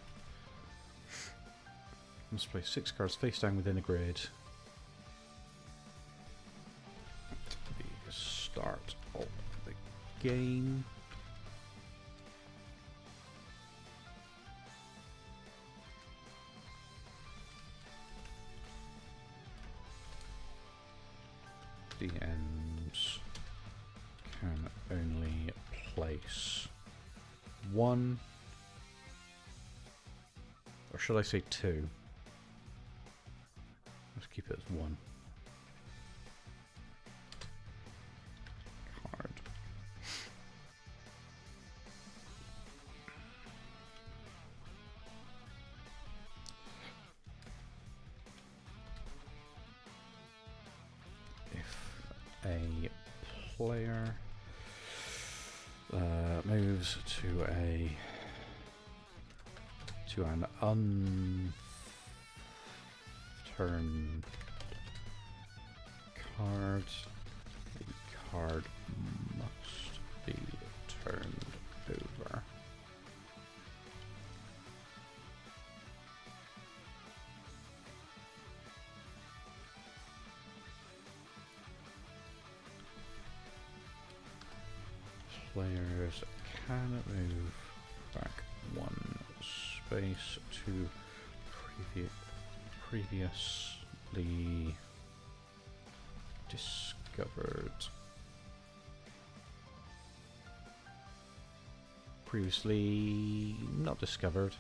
Speaker 1: Must play 6 cards face down within a grid. The start of the game. DMs can only place 1, or should I say 2? Let's keep it as 1 card. If a player moves to an unturned card, the card must be turned over. Players can move back 1 space to previously discovered. Previously not discovered.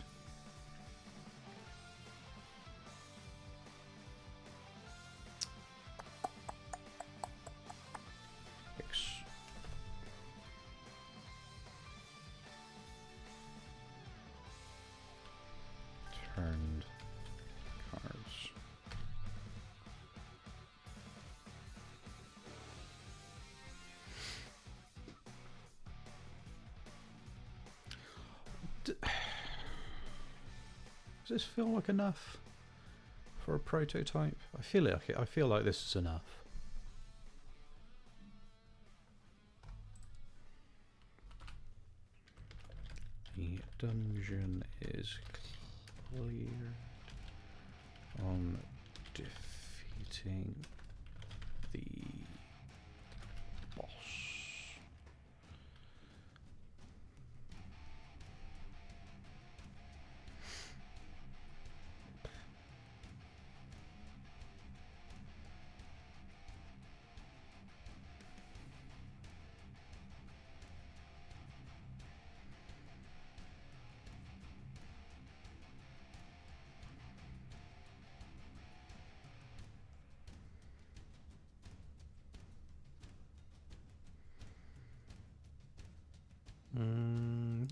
Speaker 1: Turned cards. Does this feel like enough for a prototype? I feel like it. I feel like this is enough. The dungeon is cleared on defeating the boss.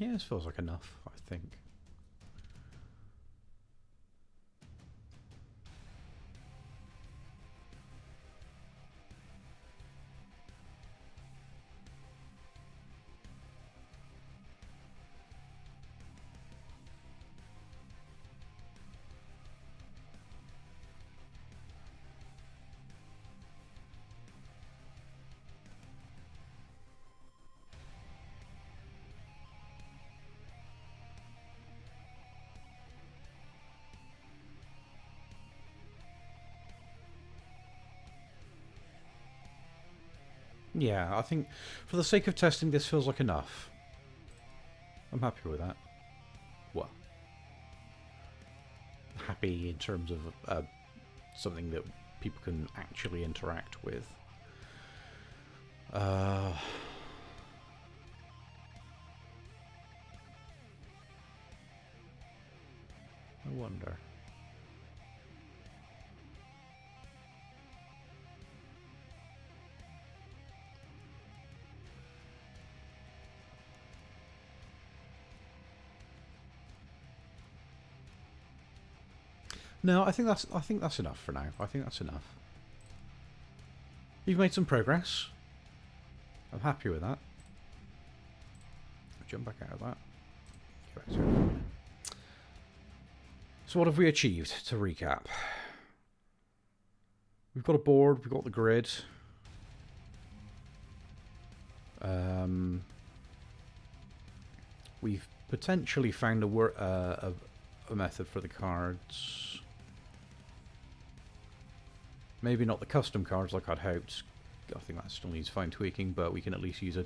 Speaker 1: Yeah, this feels like enough, I think. Yeah, I think for the sake of testing, this feels like enough. I'm happy with that. Well, happy in terms of something that people can actually interact with. I wonder. No, I think that's enough for now. I think that's enough. You've made some progress. I'm happy with that. I'll jump back out of that. Go back to it. So what have we achieved, to recap? We've got a board, we've got the grid. We've potentially found a method for the cards. Maybe not the custom cards like I'd hoped. I think that still needs fine tweaking, but we can at least use a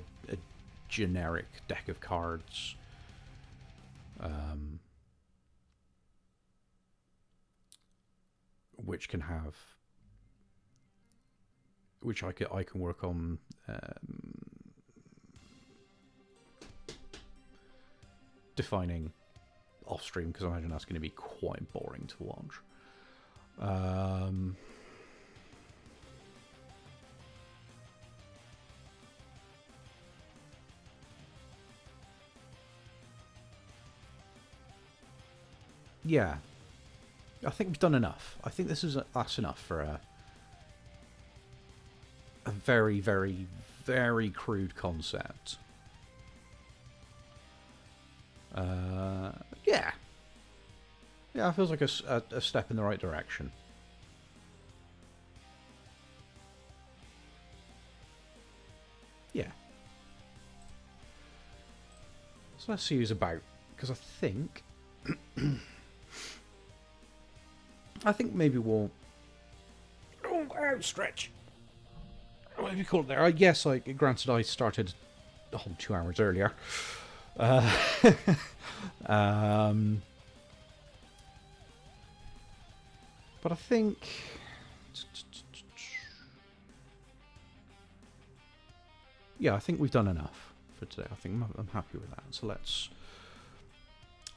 Speaker 1: generic deck of cards. Which can have, which I can work on defining off stream, because I imagine that's going to be quite boring to watch. Yeah, I think we've done enough. I think that's enough for a very, very, very crude concept. Yeah. Yeah, it feels like a step in the right direction. Yeah. So let's see who's about, because I think... I think maybe we'll... Oh, outstretch! What do you call it there? Yes, granted I started a whole 2 hours earlier. But I think... Yeah, I think we've done enough for today. I think I'm happy with that. So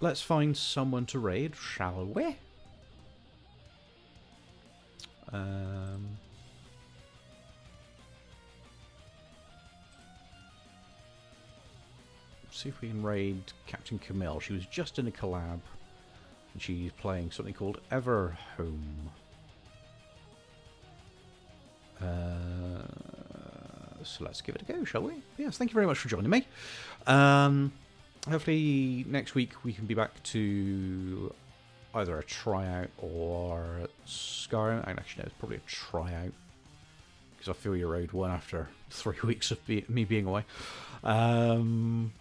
Speaker 1: let's find someone to raid, shall we? See if we can raid Captain Camille. She was just in a collab, and she's playing something called Everhome. So let's give it a go, shall we? Yes, thank you very much for joining me. Hopefully next week we can be back to either a tryout or Skyrim. Actually, no, it's probably a tryout, because I feel you're owed one after 3 weeks of me being away. And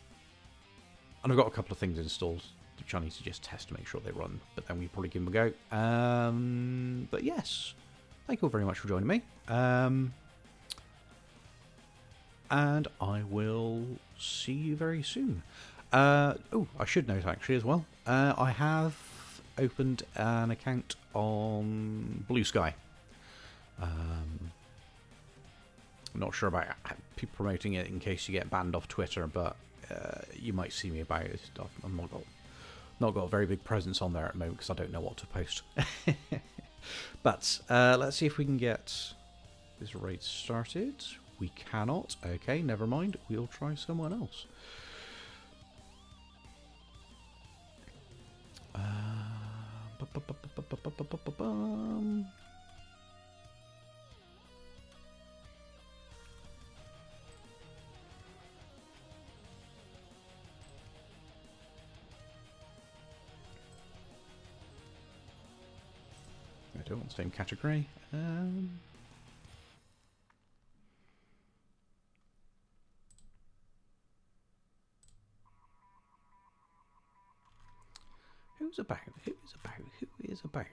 Speaker 1: I've got a couple of things installed which I need to just test to make sure they run, but then we probably give them a go. But yes, thank you all very much for joining me. And I will see you very soon. Oh, I should note actually as well, I have opened an account on Blue Sky. I'm not sure about people promoting it in case you get banned off Twitter, but you might see me about it. I've not got a very big presence on there at the moment because I don't know what to post. But let's see if we can get this raid started. We cannot. Okay, never mind. We'll try someone else. I don't want the same category. Who's about? Who is about? Who is about?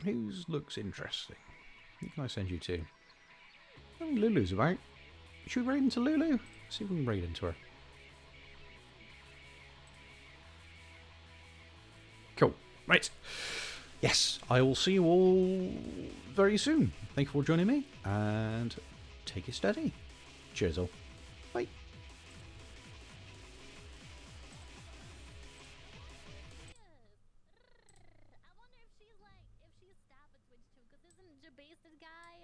Speaker 1: Who looks interesting? Who can I send you to? Oh, Lulu's about. Should we raid into Lulu? Let's see if we can raid into her. Cool. Right. Yes, I will see you all very soon. Thank you for joining me, and take it steady. Cheers all. Bye.
Speaker 2: I wonder if she's stabbing Twitch too, because isn't Jabasted guy